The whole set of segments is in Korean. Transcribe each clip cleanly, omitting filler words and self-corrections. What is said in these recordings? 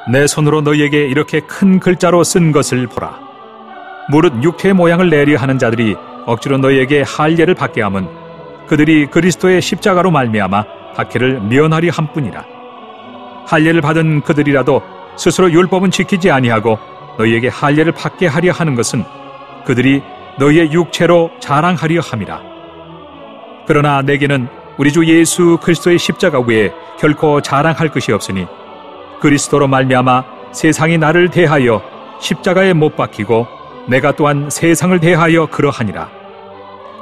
내 손으로 너희에게 이렇게 큰 글자로 쓴 것을 보라. 무릇 육체의 모양을 내려 하는 자들이 억지로 너희에게 할례를 받게 함은 그들이 그리스도의 십자가로 말미암아 박해를 면하리 함뿐이라. 할례를 받은 그들이라도 스스로 율법은 지키지 아니하고 너희에게 할례를 받게 하려 하는 것은 그들이 너희의 육체로 자랑하려 함이라. 그러나 내게는 우리 주 예수 그리스도의 십자가 외에 결코 자랑할 것이 없으니 그리스도로 말미암아 세상이 나를 대하여 십자가에 못 박히고 내가 또한 세상을 대하여 그러하니라.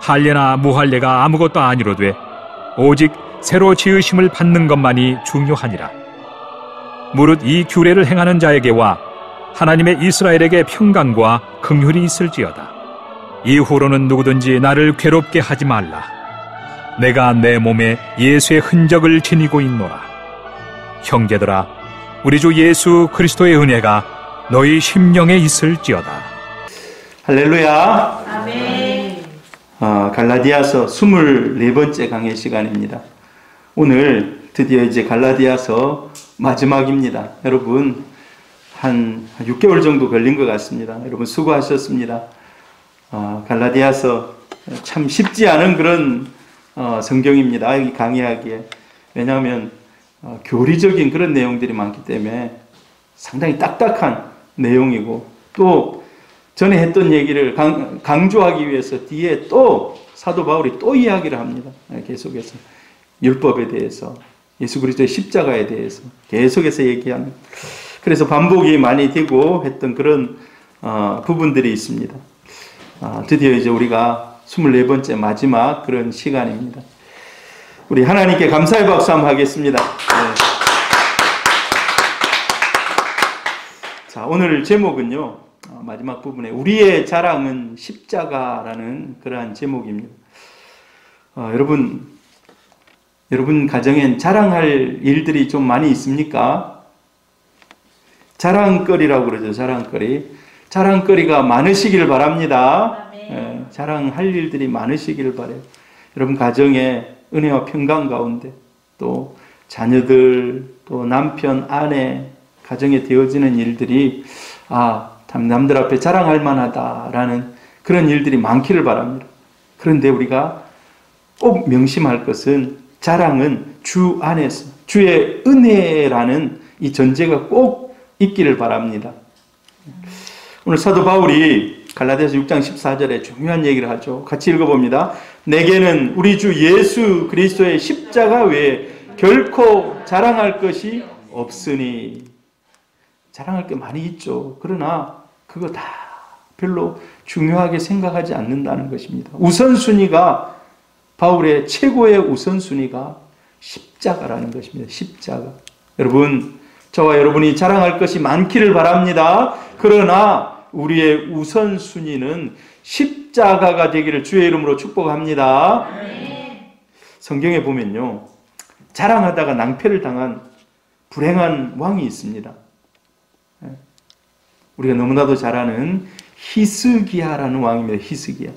할례나 무할례가 아무것도 아니로되 오직 새로 지으심을 받는 것만이 중요하니라. 무릇 이 규례를 행하는 자에게와 하나님의 이스라엘에게 평강과 긍휼이 있을지어다. 이후로는 누구든지 나를 괴롭게 하지 말라. 내가 내 몸에 예수의 흔적을 지니고 있노라. 형제들아, 우리 주 예수 그리스도의 은혜가 너희 심령에 있을지어다. 할렐루야. 아멘. 갈라디아서 24번째 강의 시간입니다. 오늘 드디어 이제 갈라디아서 마지막입니다. 여러분 한 6개월 정도 걸린 것 같습니다. 여러분 수고하셨습니다. 갈라디아서 참 쉽지 않은 그런 성경입니다. 여기 강의하기에. 왜냐하면 교리적인 그런 내용들이 많기 때문에 상당히 딱딱한 내용이고, 또 전에 했던 얘기를 강조하기 위해서 뒤에 또 사도 바울이 또 이야기를 합니다. 계속해서 율법에 대해서, 예수 그리스도의 십자가에 대해서 계속해서 얘기하는, 그래서 반복이 많이 되고 했던 그런 부분들이 있습니다. 드디어 이제 우리가 24번째 마지막 그런 시간입니다. 우리 하나님께 감사의 박수 한번 하겠습니다. 네. 자, 오늘 제목은요, 마지막 부분에 우리의 자랑은 십자가라는 그러한 제목입니다. 여러분 가정엔 자랑할 일들이 좀 많이 있습니까? 자랑거리라고 그러죠. 자랑거리가 많으시기를 바랍니다. 자랑할 일들이 많으시기를 바라요. 여러분 가정에 은혜와 평강 가운데, 또 자녀들, 또 남편, 아내, 가정에 되어지는 일들이 남들 앞에 자랑할 만하다라는 그런 일들이 많기를 바랍니다. 그런데 우리가 꼭 명심할 것은, 자랑은 주 안에서 주의 은혜라는 이 전제가 꼭 있기를 바랍니다. 오늘 사도 바울이 갈라디아서 6장 14절에 중요한 얘기를 하죠. 같이 읽어봅니다. 내게는 우리 주 예수 그리스도의 십자가 외에 결코 자랑할 것이 없으니. 자랑할 게 많이 있죠. 그러나 그거 다 별로 중요하게 생각하지 않는다는 것입니다. 우선순위가, 바울의 최고의 우선순위가 십자가라는 것입니다. 십자가. 여러분, 저와 여러분이 자랑할 것이 많기를 바랍니다. 그러나 우리의 우선순위는 십자가가 되기를 주의 이름으로 축복합니다. 성경에 보면요, 자랑하다가 낭패를 당한 불행한 왕이 있습니다. 우리가 너무나도 잘 아는 히스기야라는 왕입니다. 히스기야.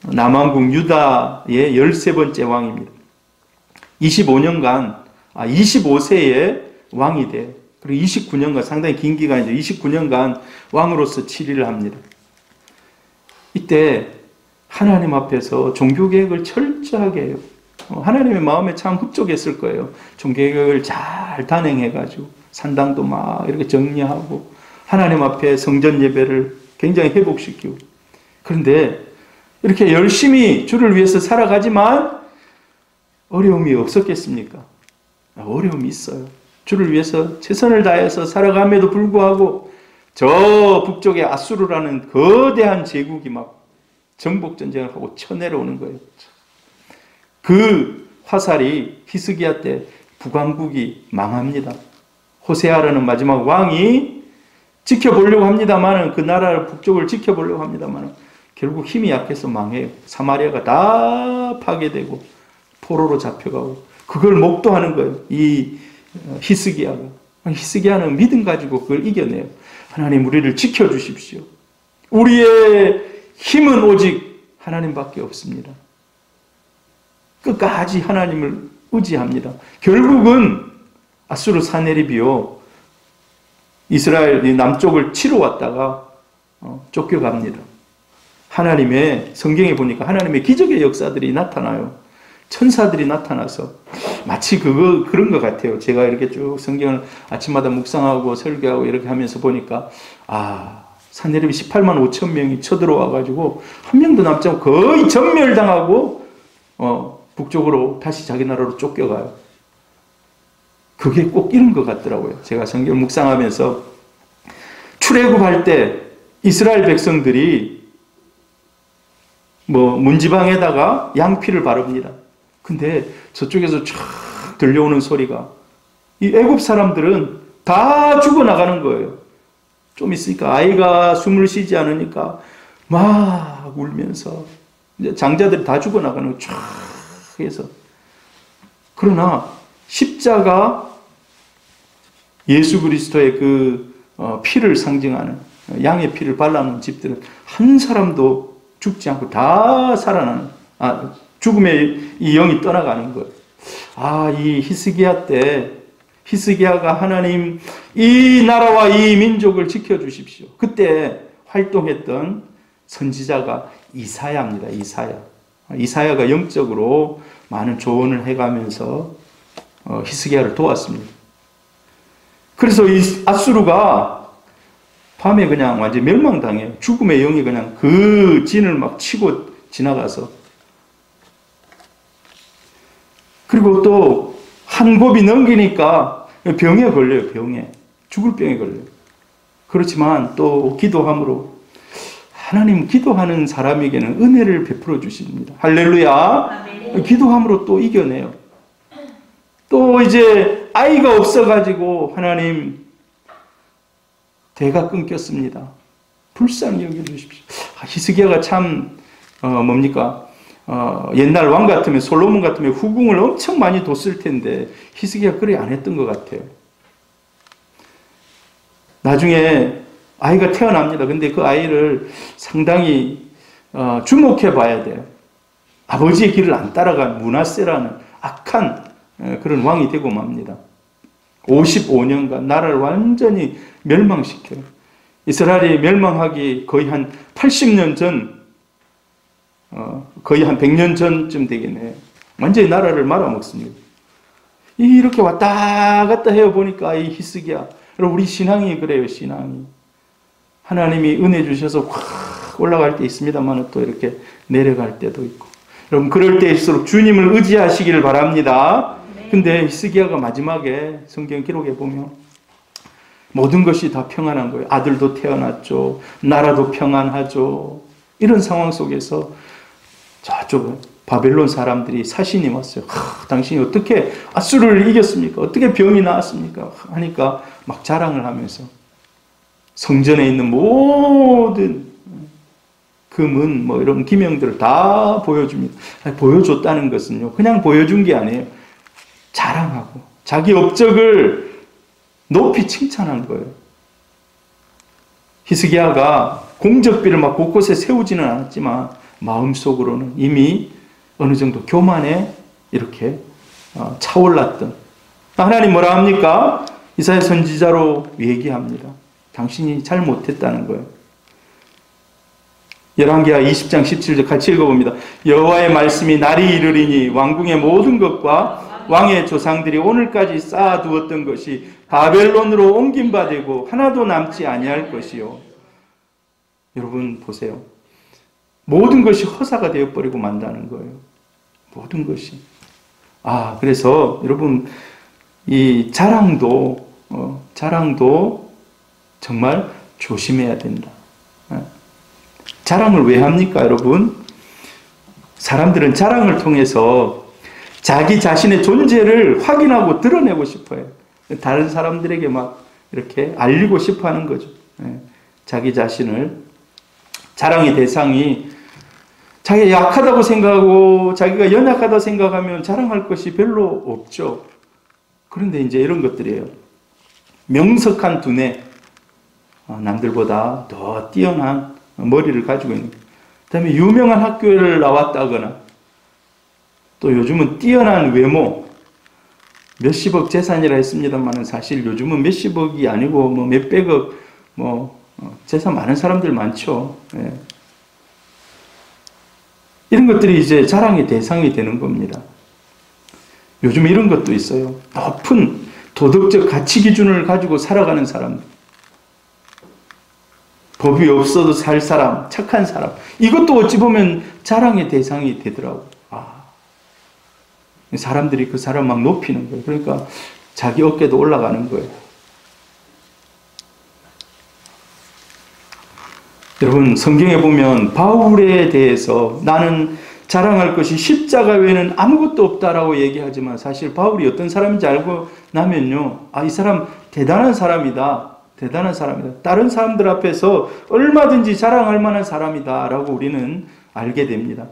남왕국 유다의 13번째 왕입니다. 25세에 왕이 돼요. 그리고 29년간, 상당히 긴 기간이죠. 29년간 왕으로서 치리를 합니다. 이때 하나님 앞에서 종교개혁을 철저하게 해요. 하나님의 마음에 참 흡족했을 거예요. 종교개혁을 잘 단행해가지고 산당도 막 이렇게 정리하고 하나님 앞에 성전 예배를 굉장히 회복시키고. 그런데 이렇게 열심히 주를 위해서 살아가지만 어려움이 없었겠습니까? 어려움이 있어요. 주를 위해서 최선을 다해서 살아감에도 불구하고 저 북쪽에 아수르라는 거대한 제국이 막 정복전쟁을 하고 쳐내려오는 거예요. 그 화살이 히스기야 때 북왕국이 망합니다. 호세아라는 마지막 왕이 지켜보려고 합니다만, 그 나라를 북쪽을 지켜보려고 합니다만 결국 힘이 약해서 망해요. 사마리아가 다 파괴되고 포로로 잡혀가고, 그걸 목도하는 거예요. 이 히스기야가. 히스기야는 믿음 가지고 그걸 이겨내요. 하나님, 우리를 지켜주십시오. 우리의 힘은 오직 하나님밖에 없습니다. 끝까지 하나님을 의지합니다. 결국은 아수르 사네립이요, 이스라엘 남쪽을 치러 왔다가 쫓겨갑니다. 하나님의 성경에 보니까 하나님의 기적의 역사들이 나타나요. 천사들이 나타나서 마치 그런 것 같아요. 제가 이렇게 쭉 성경을 아침마다 묵상하고 설교하고 이렇게 하면서 보니까 산헤립이 18만 5천 명이 쳐들어와 가지고 한 명도 남지 않고 거의 전멸당하고 북쪽으로 다시 자기 나라로 쫓겨가요. 그게 꼭 이런 것 같더라고요. 제가 성경을 묵상하면서 출애굽할 때 이스라엘 백성들이 문지방에다가 양피를 바릅니다. 근데 저쪽에서 쫙 들려오는 소리가 이 애굽 사람들은 다 죽어나가는 거예요. 좀 있으니까 아이가 숨을 쉬지 않으니까 막 울면서 이제 장자들이 다 죽어나가는 거예요. 쫙 해서. 그러나 십자가 예수 그리스도의 그 피를 상징하는 양의 피를 발라놓은 집들은 한 사람도 죽지 않고 다 살아나는, 죽음의 이 영이 떠나가는 거예요. 이 히스기야 때, 히스기야가 하나님 이 나라와 이 민족을 지켜주십시오. 그때 활동했던 선지자가 이사야입니다. 이사야가 영적으로 많은 조언을 해가면서 히스기야를 도왔습니다. 그래서 이 아수르가 밤에 그냥 완전히 멸망당해요. 죽음의 영이 그냥 그 진을 막 치고 지나가서. 그리고 또 한 곱이 넘기니까 병에 걸려요. 죽을 병에 걸려요. 그렇지만 또 기도함으로 하나님 기도하는 사람에게는 은혜를 베풀어 주십니다. 할렐루야. 기도함으로 또 이겨내요. 또 이제 아이가 없어가지고 하나님 대가 끊겼습니다. 불쌍히 여겨주십시오. 히스기야가 참 옛날 왕 같으면, 솔로몬 같으면 후궁을 엄청 많이 뒀을 텐데 히스기야가 그리 안 했던 것 같아요. 나중에 아이가 태어납니다. 근데 그 아이를 상당히 주목해 봐야 돼요. 아버지의 길을 안 따라간 므낫세라는 악한 그런 왕이 되고 맙니다. 55년간 나라를 완전히 멸망시켜요. 이스라엘이 멸망하기 거의 한 80년 전, 거의 한 100년 전쯤 되겠네요. 완전히 나라를 말아먹습니다. 이렇게 왔다 갔다 해보니까 이 히스기야, 여러분 우리 신앙이 그래요. 신앙이 하나님이 은혜 주셔서 확 올라갈 때 있습니다만 또 이렇게 내려갈 때도 있고, 여러분 그럴 때일수록 주님을 의지하시기를 바랍니다. 근데 히스기야가 마지막에 성경 기록에 보면 모든 것이 다 평안한 거예요. 아들도 태어났죠. 나라도 평안하죠. 이런 상황 속에서 저쪽 바벨론 사람들이 사신이 왔어요. 당신이 어떻게 아수르를 이겼습니까? 어떻게 병이 나았습니까? 하니까 막 자랑을 하면서 성전에 있는 모든 금은 이런 기명들을 다 보여줍니다. 보여줬다는 것은요, 그냥 보여준 게 아니에요. 자랑하고 자기 업적을 높이 칭찬한 거예요. 히스기야가 공적비를 막 곳곳에 세우지는 않았지만 마음속으로는 이미 어느 정도 교만에 이렇게 차올랐던, 하나님 뭐라 합니까? 이사야 선지자로 얘기합니다. 당신이 잘못했다는 거예요. 열왕기하 20장 17절 같이 읽어봅니다. 여호와의 말씀이 날이 이르리니 왕궁의 모든 것과 왕의 조상들이 오늘까지 쌓아두었던 것이 바벨론으로 옮김받고 하나도 남지 아니할 것이요. 여러분 보세요. 모든 것이 허사가 되어버리고 만다는 거예요. 모든 것이. 그래서 여러분 이 자랑도 정말 조심해야 된다. 자랑을 왜 합니까, 여러분? 사람들은 자랑을 통해서 자기 자신의 존재를 확인하고 드러내고 싶어요. 다른 사람들에게 막 이렇게 알리고 싶어 하는 거죠. 자기 자신을. 자랑의 대상이 자기가 약하다고 생각하고 자기가 연약하다고 생각하면 자랑할 것이 별로 없죠. 그런데 이제 이런 것들이에요. 명석한 두뇌, 남들보다 더 뛰어난 머리를 가지고 있는, 그 다음에 유명한 학교를 나왔다거나, 또 요즘은 뛰어난 외모, 몇십억 재산이라 했습니다만 사실 요즘은 몇십억이 아니고 뭐 몇백억 재산 많은 사람들 많죠. 예. 이런 것들이 이제 자랑의 대상이 되는 겁니다. 요즘 이런 것도 있어요. 높은 도덕적 가치 기준을 가지고 살아가는 사람들. 법이 없어도 살 사람, 착한 사람. 이것도 어찌 보면 자랑의 대상이 되더라고요. 사람들이 그 사람 막 높이는 거예요. 그러니까 자기 어깨도 올라가는 거예요. 여러분, 성경에 보면 바울에 대해서 나는 자랑할 것이 십자가 외에는 아무것도 없다라고 얘기하지만 사실 바울이 어떤 사람인지 알고 나면요. 이 사람 대단한 사람이다. 대단한 사람이다. 다른 사람들 앞에서 얼마든지 자랑할 만한 사람이다 라고 우리는 알게 됩니다.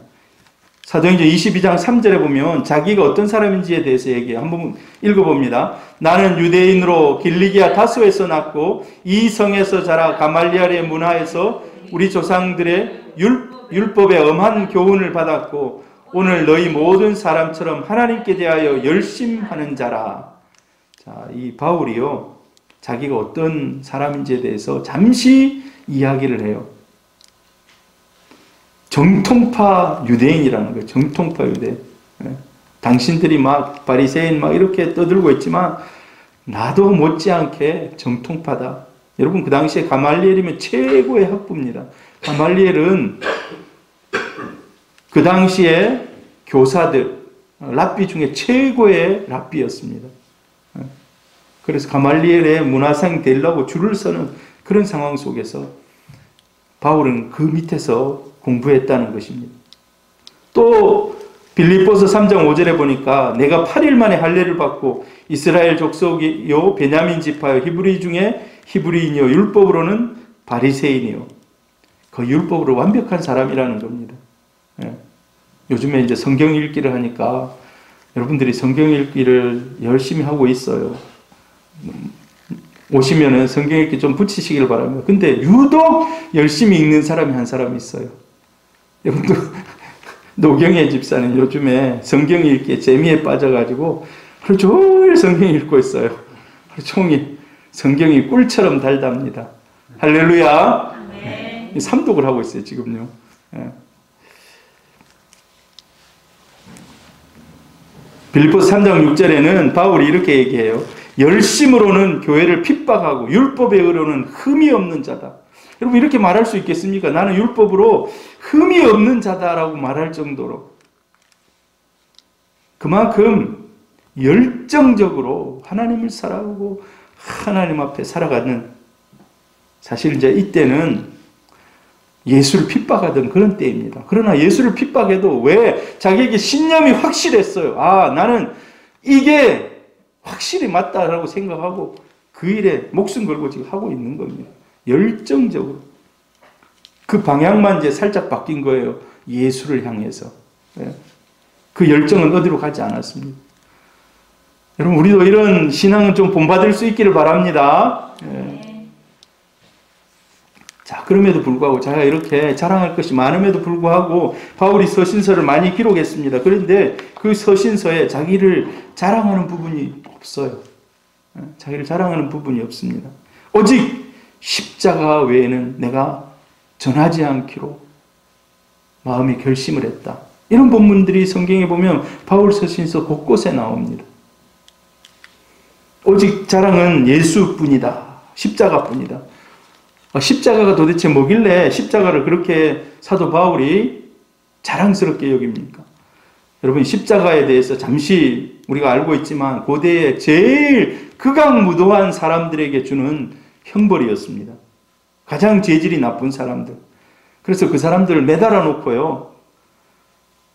사도행전 22장 3절에 보면 자기가 어떤 사람인지에 대해서 얘기해요. 한번 읽어봅니다. 나는 유대인으로 길리기아 다소에서 났고 이 성에서 자라 가말리엘의 문화에서 우리 조상들의 율법의 엄한 교훈을 받았고 오늘 너희 모든 사람처럼 하나님께 대하여 열심하는 자라. 자, 이 바울이요. 자기가 어떤 사람인지에 대해서 잠시 이야기를 해요. 정통파 유대인이라는 거예요. 정통파 유대인. 당신들이 막 바리새인 막 이렇게 떠들고 있지만 나도 못지않게 정통파다. 여러분 그 당시에 가말리엘이면 최고의 학부입니다. 가말리엘은 그 당시에 교사들 랍비 중에 최고의 랍비였습니다. 그래서 가말리엘의 문화생 되려고 줄을 서는 그런 상황 속에서 바울은 그 밑에서 공부했다는 것입니다. 또 빌립보서 3장 5절에 보니까 내가 8일 만에 할례를 받고 이스라엘 족속이요 베냐민 지파요 히브리 중에 히브리인이요 율법으로는 바리새인이요. 그 율법으로 완벽한 사람이라는 겁니다. 예. 요즘에 이제 성경 읽기를 하니까 여러분들이 성경 읽기를 열심히 하고 있어요. 오시면은 성경 읽기 좀 붙이시길 바랍니다. 근데 유독 열심히 읽는 사람이 한 사람이 있어요. 여러분도 노경혜 집사는 요즘에 성경 읽기에 재미에 빠져가지고 하루 종일 성경 읽고 있어요. 하루 종일 성경이 꿀처럼 달답니다. 할렐루야. 네. 삼독을 하고 있어요 지금요. 예. 빌립보서 3장 6절에는 바울이 이렇게 얘기해요. 열심으로는 교회를 핍박하고 율법의 의로는 흠이 없는 자다. 여러분 이렇게 말할 수 있겠습니까? 나는 율법으로 흠이 없는 자다라고 말할 정도로 그만큼 열정적으로 하나님을 사랑하고 하나님 앞에 살아가는, 사실 이제 이때는 예수를 핍박하던 그런 때입니다. 그러나 예수를 핍박해도 왜 자기에게 신념이 확실했어요. 나는 이게 확실히 맞다라고 생각하고 그 일에 목숨 걸고 지금 하고 있는 겁니다. 열정적으로. 그 방향만 이제 살짝 바뀐 거예요. 예수를 향해서. 그 열정은 어디로 가지 않았습니다. 여러분 우리도 이런 신앙은 좀 본받을 수 있기를 바랍니다. 자, 그럼에도 불구하고 제가 이렇게 자랑할 것이 많음에도 불구하고 바울이 서신서를 많이 기록했습니다. 그런데 그 서신서에 자기를 자랑하는 부분이 없어요. 자기를 자랑하는 부분이 없습니다. 오직 십자가 외에는 내가 전하지 않기로 마음에 결심을 했다. 이런 본문들이 성경에 보면 바울 서신서 곳곳에 나옵니다. 오직 자랑은 예수뿐이다. 십자가뿐이다. 십자가가 도대체 뭐길래 십자가를 그렇게 사도 바울이 자랑스럽게 여깁니까? 여러분 십자가에 대해서 잠시 우리가 알고 있지만 고대에 제일 극악무도한 사람들에게 주는 형벌이었습니다. 가장 죄질이 나쁜 사람들. 그래서 그 사람들을 매달아 놓고요.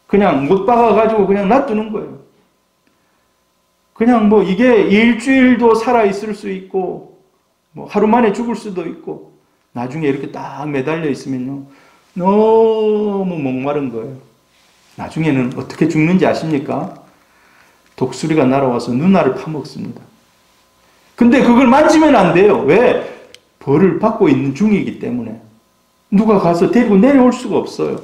그냥 못 박아가지고 그냥 놔두는 거예요. 그냥 이게 일주일도 살아있을 수 있고 하루 만에 죽을 수도 있고 나중에 이렇게 딱 매달려 있으면요. 너무 목마른 거예요. 나중에는 어떻게 죽는지 아십니까? 독수리가 날아와서 누나를 파먹습니다. 근데 그걸 만지면 안 돼요. 왜? 벌을 받고 있는 중이기 때문에. 누가 가서 데리고 내려올 수가 없어요.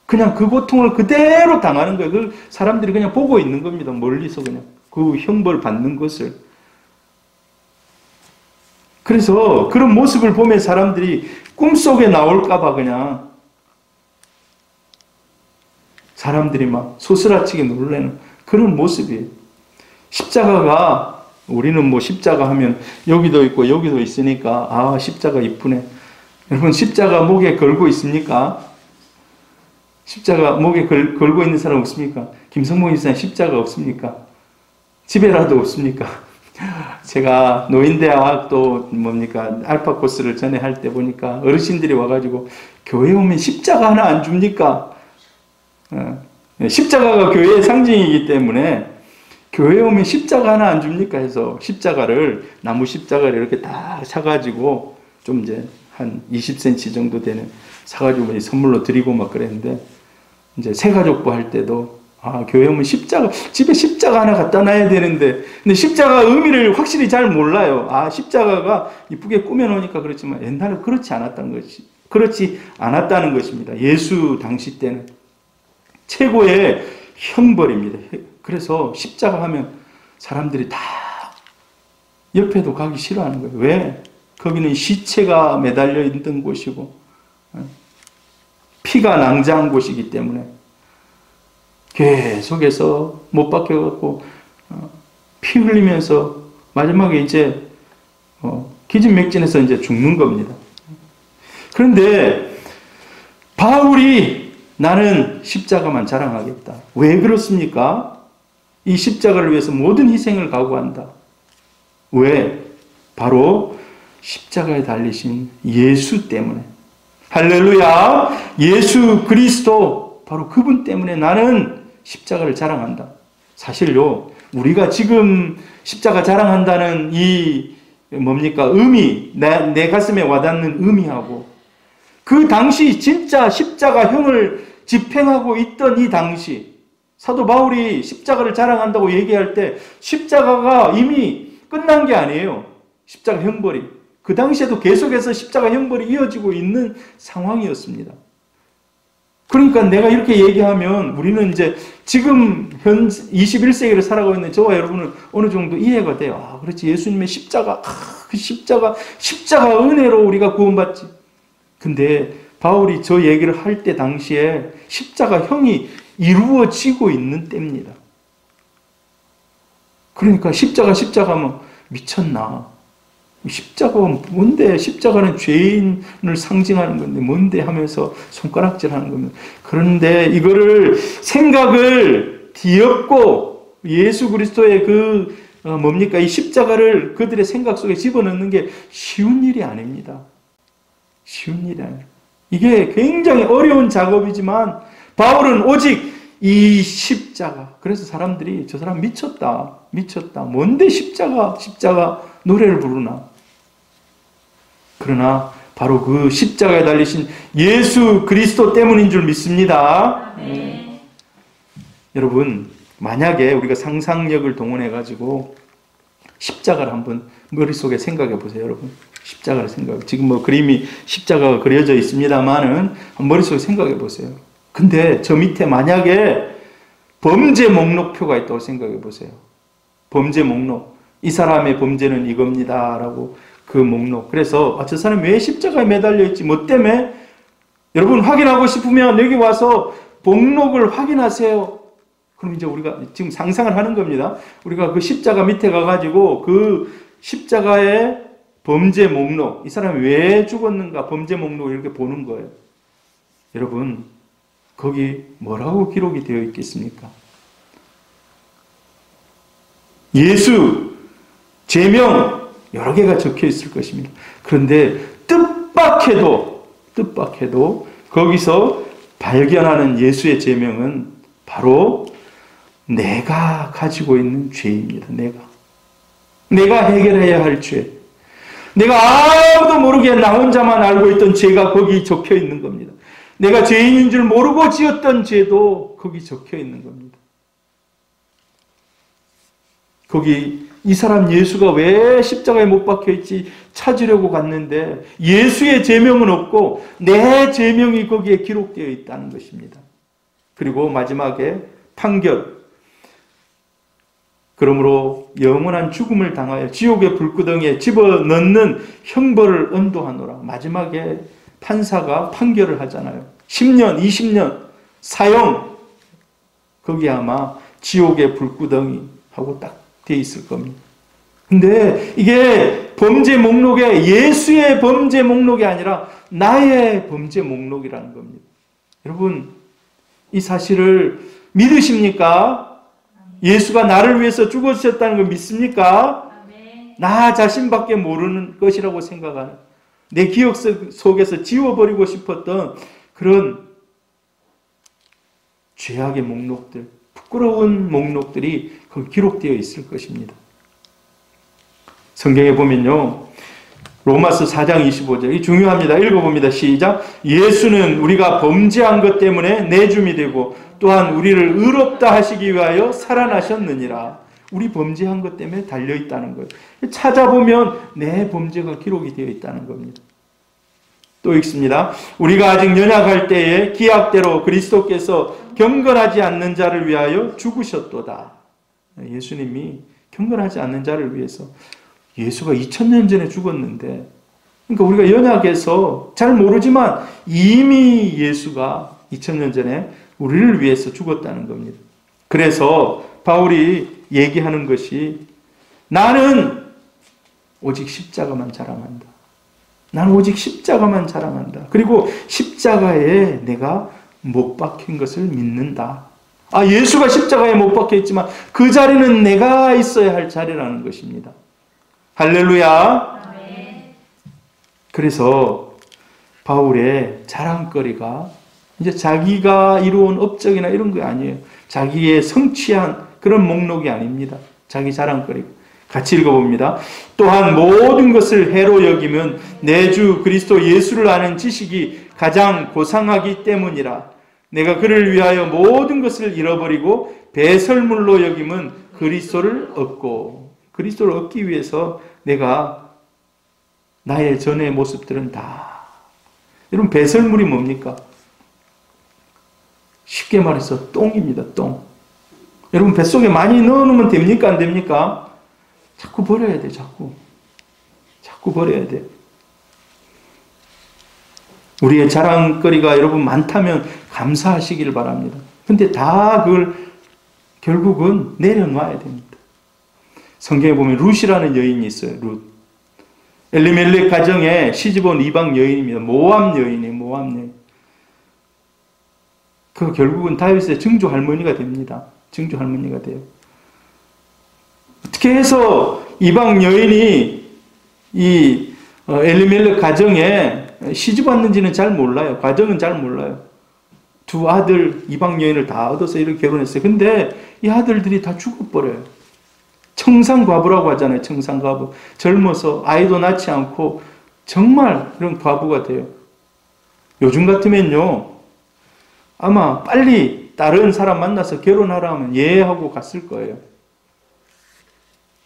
그냥 그 고통을 그대로 당하는 거예요. 그 사람들이 그냥 보고 있는 겁니다. 멀리서 그냥. 그 형벌 받는 것을. 그래서 그런 모습을 보면 사람들이 꿈속에 나올까봐 그냥 사람들이 막 소스라치게 놀라는 그런 모습이에요. 십자가가, 우리는 뭐 십자가 하면 여기도 있고 여기도 있으니까 아, 십자가 이쁘네. 여러분, 십자가 목에 걸고 있습니까? 십자가 목에 걸고 있는 사람 없습니까? 김성봉 집사님 십자가 없습니까? 집에라도 없습니까? 제가 노인대학 또 뭡니까 알파 코스를 전에 할 때 보니까 어르신들이 와가지고 교회 오면 십자가 하나 안 줍니까? 십자가가 교회의 상징이기 때문에 교회 오면 십자가 하나 안 줍니까? 해서 십자가를, 나무 십자가를 이렇게 딱 사가지고 좀 이제 한 20cm 정도 되는 사가지고 선물로 드리고 막 그랬는데, 이제 새가족부 할 때도 아, 교회 오면 십자가, 집에 십자가 하나 갖다 놔야 되는데, 근데 십자가 의미를 확실히 잘 몰라요. 아, 십자가가 이쁘게 꾸며놓으니까 그렇지만 옛날에 그렇지 않았다는 것입니다. 예수 당시 때는 최고의 형벌입니다. 그래서 십자가 하면 사람들이 다 옆에도 가기 싫어하는 거예요. 왜? 거기는 시체가 매달려 있던 곳이고 피가 낭자한 곳이기 때문에 계속해서 못 박혀갖고 피 흘리면서 마지막에 이제 기진맥진해서 이제 죽는 겁니다. 그런데 바울이 나는 십자가만 자랑하겠다. 왜 그렇습니까? 이 십자가를 위해서 모든 희생을 각오한다. 왜? 바로 십자가에 달리신 예수 때문에. 할렐루야! 예수 그리스도, 바로 그분 때문에 나는 십자가를 자랑한다. 사실요, 우리가 지금 십자가 자랑한다는 이 뭡니까? 의미, 내 가슴에 와닿는 의미하고 그 당시 진짜 십자가형을 집행하고 있던 이 당시, 사도 바울이 십자가를 자랑한다고 얘기할 때 십자가가 이미 끝난 게 아니에요. 십자가 형벌이. 그 당시에도 계속해서 십자가 형벌이 이어지고 있는 상황이었습니다. 그러니까 내가 이렇게 얘기하면 우리는 이제 지금 현 21세기를 살아가고 있는 저와 여러분은 어느 정도 이해가 돼요. 아, 그렇지. 예수님의 십자가, 그 십자가 은혜로 우리가 구원받지. 근데 바울이 저 얘기를 할 때 당시에 십자가형이 이루어지고 있는 때입니다. 그러니까 십자가면 미쳤나? 십자가가 뭔데? 십자가는 죄인을 상징하는 건데 뭔데? 하면서 손가락질 하는 겁니다. 그런데 이거를 생각을 뒤엎고 예수 그리스도의 뭡니까? 이 십자가를 그들의 생각 속에 집어넣는 게 쉬운 일이 아닙니다. 쉬운 일이 아니에요. 이게 굉장히 어려운 작업이지만 바울은 오직 이 십자가, 그래서 사람들이 저 사람 미쳤다. 뭔데 십자가 노래를 부르나. 그러나 바로 그 십자가에 달리신 예수 그리스도 때문인 줄 믿습니다. 여러분, 만약에 우리가 상상력을 동원해가지고 십자가를 한번 머릿속에 생각해 보세요, 여러분. 십자가를 생각해. 지금 뭐 그림이 십자가가 그려져 있습니다만은 머릿속에 생각해 보세요. 근데 저 밑에 만약에 범죄 목록표가 있다고 생각해 보세요. 범죄 목록. 이 사람의 범죄는 이겁니다. 라고 그 목록. 그래서 저 사람이 왜 십자가에 매달려 있지? 뭐 때문에? 여러분 확인하고 싶으면 여기 와서 목록을 확인하세요. 그럼 이제 우리가 지금 상상을 하는 겁니다. 우리가 그 십자가 밑에 가가지고 그 십자가의 범죄 목록, 이 사람이 왜 죽었는가 범죄 목록을 이렇게 보는 거예요. 여러분, 거기 뭐라고 기록이 되어 있겠습니까? 예수, 제명 여러 개가 적혀 있을 것입니다. 그런데 뜻밖에도 거기서 발견하는 예수의 제명은 바로 내가 가지고 있는 죄입니다. 내가 해결해야 할 죄. 내가 아무도 모르게 나 혼자만 알고 있던 죄가 거기 적혀 있는 겁니다. 내가 죄인인 줄 모르고 지었던 죄도 거기 적혀 있는 겁니다. 거기 이 사람 예수가 왜 십자가에 못 박혀 있지 찾으려고 갔는데 예수의 제명은 없고 내 제명이 거기에 기록되어 있다는 것입니다. 그리고 마지막에 판결. 그러므로 영원한 죽음을 당하여 지옥의 불구덩이에 집어넣는 형벌을 언도하노라. 마지막에 판사가 판결을 하잖아요. 10년, 20년 사형. 거기 아마 지옥의 불구덩이 하고 딱 돼 있을 겁니다. 근데 이게 범죄 목록에 예수의 범죄 목록이 아니라 나의 범죄 목록이라는 겁니다. 여러분, 이 사실을 믿으십니까? 예수가 나를 위해서 죽으셨다는 걸 믿습니까? 나 자신밖에 모르는 것이라고 생각하는, 내 기억 속에서 지워버리고 싶었던 그런 죄악의 목록들, 부끄러운 목록들이 거기 기록되어 있을 것입니다. 성경에 보면요, 로마서 4장 25절, 이 중요합니다. 읽어봅니다. 시작. 예수는 우리가 범죄한 것 때문에 내줌이 되고 또한 우리를 의롭다 하시기 위하여 살아나셨느니라. 우리 범죄한 것 때문에 달려있다는 거예요. 찾아보면 내 범죄가 기록이 되어 있다는 겁니다. 또 읽습니다. 우리가 아직 연약할 때에 기약대로 그리스도께서 경건하지 않는 자를 위하여 죽으셨도다. 예수님이 경건하지 않는 자를 위해서, 예수가 2000년 전에 죽었는데, 그러니까 우리가 연약해서 잘 모르지만 이미 예수가 2000년 전에 우리를 위해서 죽었다는 겁니다. 그래서 바울이 얘기하는 것이, 나는 오직 십자가만 자랑한다. 나는 오직 십자가만 자랑한다. 그리고 십자가에 내가 못 박힌 것을 믿는다. 예수가 십자가에 못 박혀 있지만 그 자리는 내가 있어야 할 자리라는 것입니다. 할렐루야. 그래서 바울의 자랑거리가 이제 자기가 이루어온 업적이나 이런 게 아니에요. 자기의 성취한 그런 목록이 아닙니다. 자기 자랑거리. 같이 읽어봅니다. 또한 모든 것을 해로 여기면 내 주 그리스도 예수를 아는 지식이 가장 고상하기 때문이라. 내가 그를 위하여 모든 것을 잃어버리고 배설물로 여기면 그리스도를 얻고, 그리스도를 얻기 위해서 내가 나의 전의 모습들은 다, 여러분, 배설물이 뭡니까? 쉽게 말해서 똥입니다. 똥. 여러분, 뱃속에 많이 넣어놓으면 됩니까? 안 됩니까? 자꾸 버려야 돼. 자꾸 버려야 돼. 우리의 자랑거리가 여러분 많다면 감사하시기를 바랍니다. 근데 다 그걸 결국은 내려놔야 됩니다. 성경에 보면 룻이라는 여인이 있어요. 룻. 엘리멜렉 가정에 시집온 이방 여인입니다. 모압 여인이에요. 모압 여인. 그 결국은 다윗의 증조 할머니가 됩니다. 증조 할머니가 돼요. 어떻게 해서 이방 여인이 이 엘리멜렉 가정에 시집 왔는지는 잘 몰라요. 과정은 잘 몰라요. 두 아들 이방 여인을 다 얻어서 이렇게 결혼했어요. 근데 이 아들들이 다 죽어버려요. 청산과부라고 하잖아요. 청산과부. 젊어서 아이도 낳지 않고 정말 그런 과부가 돼요. 요즘 같으면요, 아마 빨리 다른 사람 만나서 결혼하라 하면 예 하고 갔을 거예요.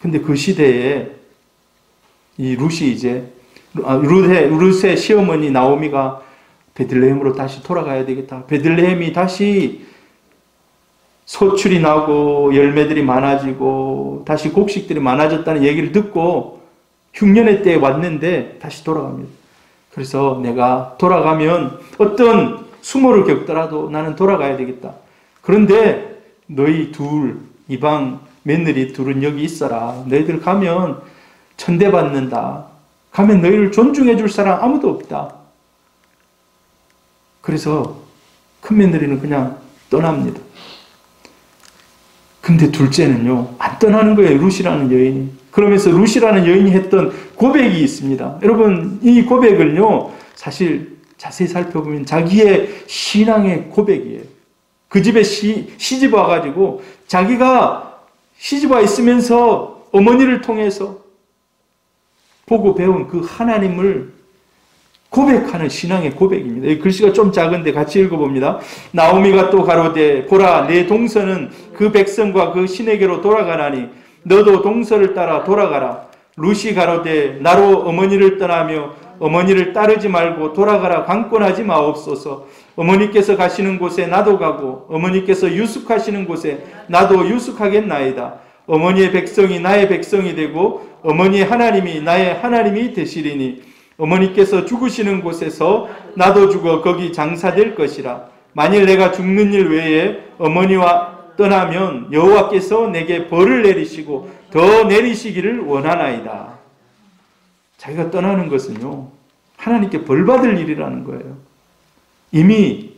근데 그 시대에 이 룻이 이제 룻의 시어머니 나오미가 베들레헴으로 다시 돌아가야 되겠다. 베들레헴이 다시 소출이 나고 열매들이 많아지고 다시 곡식들이 많아졌다는 얘기를 듣고 흉년의 때에 왔는데 다시 돌아갑니다. 그래서 내가 돌아가면 어떤 수모를 겪더라도 나는 돌아가야 되겠다. 그런데 너희 둘, 이방 며느리 둘은 여기 있어라. 너희들 가면 천대받는다. 가면 너희를 존중해 줄 사람 아무도 없다. 그래서 큰 며느리는 그냥 떠납니다. 근데 둘째는요, 안 떠나는 거예요. 룻이라는 여인이. 그러면서 룻이라는 여인이 했던 고백이 있습니다. 여러분, 이 고백을요, 사실 자세히 살펴보면 자기의 신앙의 고백이에요. 그 집에 시집 와가지고 자기가 시집 와 있으면서 어머니를 통해서 보고 배운 그 하나님을 고백하는 신앙의 고백입니다. 이 글씨가 좀 작은데 같이 읽어봅니다. 나오미가 또 가로되 보라 내 동서는 그 백성과 그 신에게로 돌아가나니 너도 동서를 따라 돌아가라. 룻이 가로되 나로 어머니를 떠나며 어머니를 따르지 말고 돌아가라 강권하지 마옵소서. 어머니께서 가시는 곳에 나도 가고 어머니께서 유숙하시는 곳에 나도 유숙하겠나이다. 어머니의 백성이 나의 백성이 되고 어머니의 하나님이 나의 하나님이 되시리니 어머니께서 죽으시는 곳에서 나도 죽어 거기 장사될 것이라. 만일 내가 죽는 일 외에 어머니와 떠나면 여호와께서 내게 벌을 내리시고 더 내리시기를 원하나이다. 자기가 떠나는 것은요, 하나님께 벌 받을 일이라는 거예요. 이미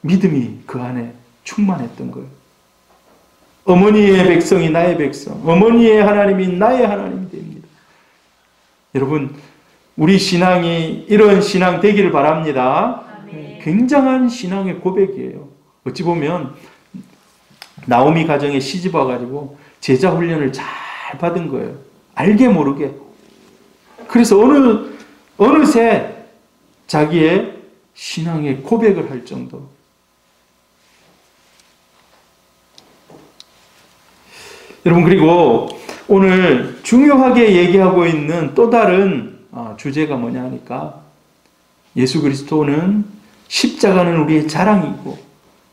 믿음이 그 안에 충만했던 거예요. 어머니의 백성이 나의 백성, 어머니의 하나님이 나의 하나님이 됩니다. 여러분, 우리 신앙이 이런 신앙 되기를 바랍니다. 굉장한 신앙의 고백이에요. 어찌 보면 나오미 가정에 시집 와가지고 제자 훈련을 잘 받은 거예요. 알게 모르게. 그래서 어느새 자기의 신앙의 고백을 할 정도. 여러분, 그리고 오늘 중요하게 얘기하고 있는 또 다른 주제가 뭐냐 하니까 예수 그리스도는 십자가는 우리의 자랑이고,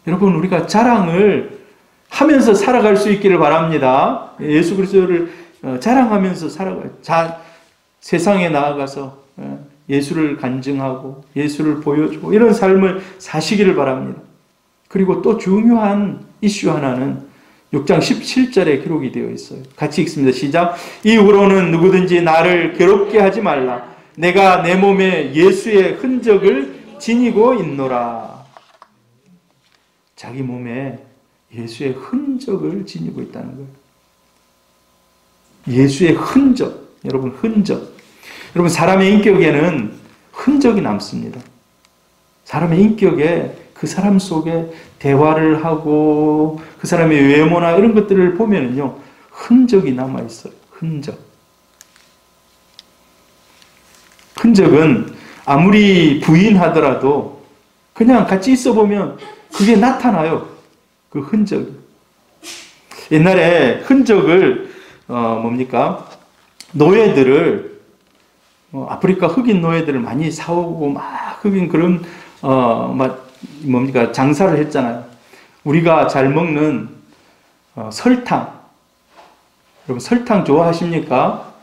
여러분, 우리가 자랑을 하면서 살아갈 수 있기를 바랍니다. 예수 그리스도를 자랑하면서 살아가요. 세상에 나아가서 예수를 간증하고 예수를 보여주고 이런 삶을 사시기를 바랍니다. 그리고 또 중요한 이슈 하나는 6장 17절에 기록이 되어 있어요. 같이 읽습니다. 시작. 이후로는 누구든지 나를 괴롭게 하지 말라. 내가 내 몸에 예수의 흔적을 지니고 있노라. 자기 몸에 예수의 흔적을 지니고 있다는 거예요. 예수의 흔적. 여러분, 흔적. 여러분, 사람의 인격에는 흔적이 남습니다. 사람의 인격에 그 사람 속에 대화를 하고 그 사람의 외모나 이런 것들을 보면은요, 흔적이 남아있어요. 흔적. 흔적은 아무리 부인하더라도 그냥 같이 있어 보면 그게 나타나요. 그 흔적이. 옛날에 흔적을 노예들을 아프리카 흑인 노예들을 많이 사오고 막 흑인 그런 장사를 했잖아요. 우리가 잘 먹는 설탕. 여러분, 설탕 좋아하십니까?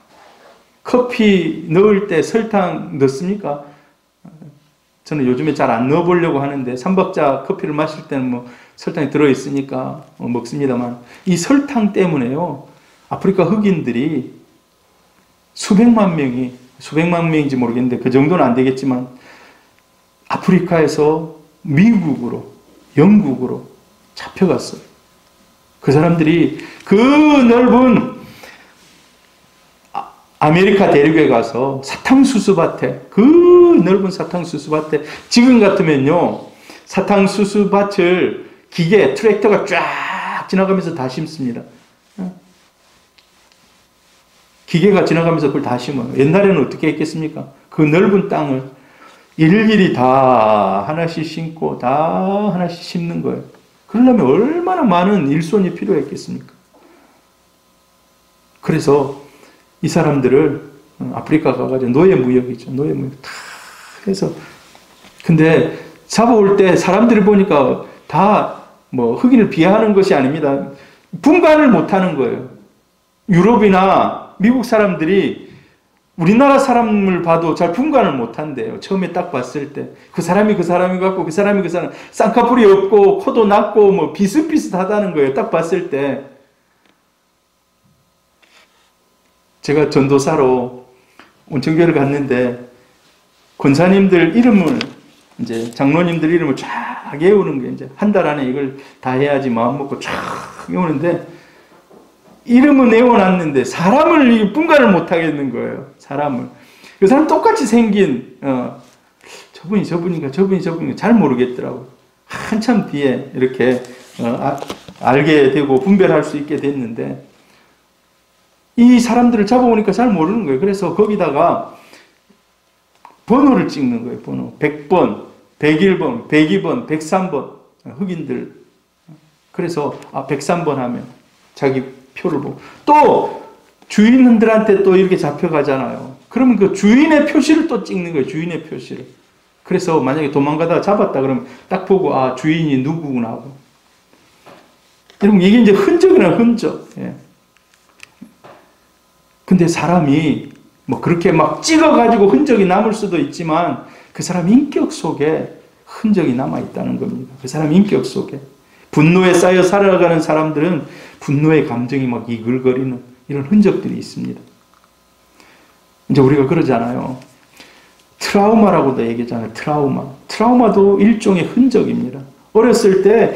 커피 넣을 때 설탕 넣습니까? 저는 요즘에 잘 안 넣어보려고 하는데, 삼박자 커피를 마실 때는 설탕이 들어있으니까 먹습니다만, 이 설탕 때문에요, 아프리카 흑인들이 수백만 명인지 모르겠는데 그 정도는 안 되겠지만 아프리카에서 미국으로, 영국으로 잡혀갔어요. 그 사람들이 그 넓은 아메리카 대륙에 가서 사탕수수밭에, 그 넓은 사탕수수밭에, 지금 같으면요, 사탕수수밭을 기계, 트랙터가 쫙 지나가면서 다 심습니다. 기계가 지나가면서 그걸 다 심어요. 옛날에는 어떻게 했겠습니까? 그 넓은 땅을 일일이 다 하나씩 심고 다 하나씩 심는 거예요. 그러려면 얼마나 많은 일손이 필요했겠습니까? 그래서 이 사람들을 아프리카 가가지고 노예무역이죠. 노예무역 다 해서. 근데 잡아올 때 사람들이 보니까 다 흑인을 비하하는 것이 아닙니다. 분간을 못하는 거예요. 유럽이나 미국 사람들이 우리나라 사람을 봐도 잘 분간을 못한대요. 처음에 딱 봤을 때. 그 사람이 그 사람이 같고, 그 사람이 그 사람, 쌍꺼풀이 없고, 코도 낮고, 비슷비슷하다는 거예요. 딱 봤을 때. 제가 전도사로 온천교회를 갔는데, 권사님들 이름을, 이제 장로님들 이름을 쫙 외우는 게 이제 한 달 안에 이걸 다 해야지 마음 먹고 쫙 외우는데, 이름은 외워놨는데 사람을 분간을 못 하겠는 거예요. 사람을. 그 사람 똑같이 생긴 저분인가 잘 모르겠더라고요. 한참 뒤에 이렇게 알게 되고 분별할 수 있게 됐는데, 이 사람들을 잡아오니까 잘 모르는 거예요. 그래서 거기다가 번호를 찍는 거예요. 번호. 100번, 101번, 102번, 103번 흑인들. 그래서 103번 하면 자기 표를 보고, 또 주인들한테 또 이렇게 잡혀가잖아요. 그러면 그 주인의 표시를 또 찍는 거예요. 주인의 표시를. 그래서 만약에 도망가다가 잡았다 그러면 딱 보고 주인이 누구구나 하고. 여러분, 이게 이제 흔적이나 흔적. 예. 근데 사람이 뭐 그렇게 막 찍어가지고 흔적이 남을 수도 있지만 그 사람 인격 속에 흔적이 남아있다는 겁니다. 그 사람 인격 속에. 분노에 쌓여 살아가는 사람들은 분노의 감정이 막 이글거리는 이런 흔적들이 있습니다. 이제 우리가 그러잖아요. 트라우마라고도 얘기하잖아요. 트라우마. 트라우마도 일종의 흔적입니다. 어렸을 때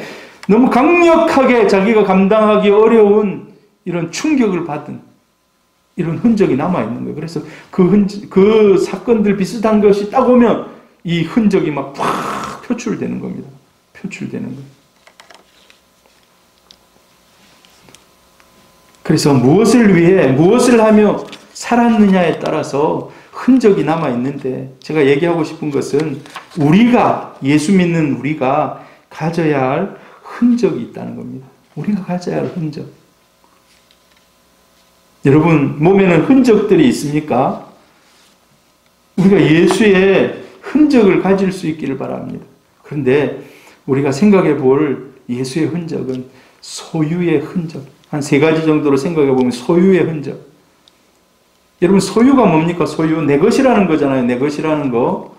너무 강력하게 자기가 감당하기 어려운 이런 충격을 받은 이런 흔적이 남아있는 거예요. 그래서 그 사건들 비슷한 것이 딱 오면 이 흔적이 막 팍 표출되는 겁니다. 표출되는 거예요. 그래서 무엇을 위해, 무엇을 하며 살았느냐에 따라서 흔적이 남아있는데 제가 얘기하고 싶은 것은 우리가, 예수 믿는 우리가 가져야 할 흔적이 있다는 겁니다. 우리가 가져야 할 흔적. 여러분, 몸에는 흔적들이 있습니까? 우리가 예수의 흔적을 가질 수 있기를 바랍니다. 그런데 우리가 생각해 볼 예수의 흔적은 소유의 흔적. 한 3가지 정도로 생각해 보면 소유의 흔적. 여러분, 소유가 뭡니까? 소유. 내 것이라는 거잖아요. 내 것이라는 거.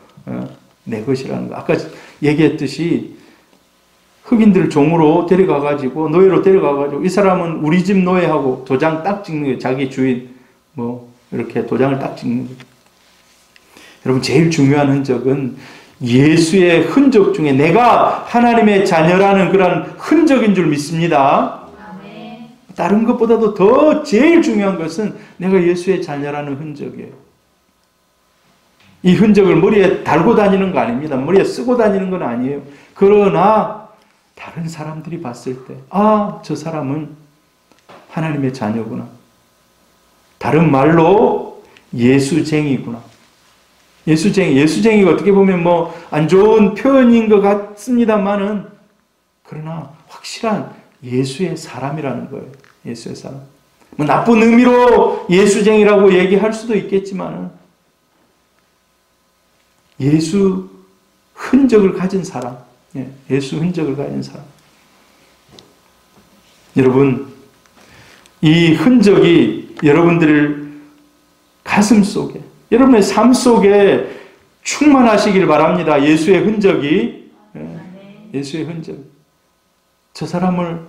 내 것이라는 거. 아까 얘기했듯이 흑인들을 종으로 데려가가지고, 노예로 데려가가지고, 이 사람은 우리 집 노예하고 도장 딱 찍는 거예요. 자기 주인, 뭐, 이렇게 도장을 딱 찍는 거예요. 여러분, 제일 중요한 흔적은 예수의 흔적 중에 내가 하나님의 자녀라는 그런 흔적인 줄 믿습니다. 다른 것보다도 더 제일 중요한 것은 내가 예수의 자녀라는 흔적이에요. 이 흔적을 머리에 달고 다니는 거 아닙니다. 머리에 쓰고 다니는 건 아니에요. 그러나 다른 사람들이 봤을 때, 아, 저 사람은 하나님의 자녀구나. 다른 말로 예수쟁이구나. 예수쟁이가 어떻게 보면 뭐 안 좋은 표현인 것 같습니다만은 그러나 확실한 예수의 사람이라는 거예요. 예수의 사람. 뭐 나쁜 의미로 예수쟁이라고 얘기할 수도 있겠지만은 예수 흔적을 가진 사람. 예수 흔적을 가진 사람. 여러분, 이 흔적이 여러분들 가슴 속에, 여러분의 삶 속에 충만하시길 바랍니다. 예수의 흔적이. 예수의 흔적. 저 사람은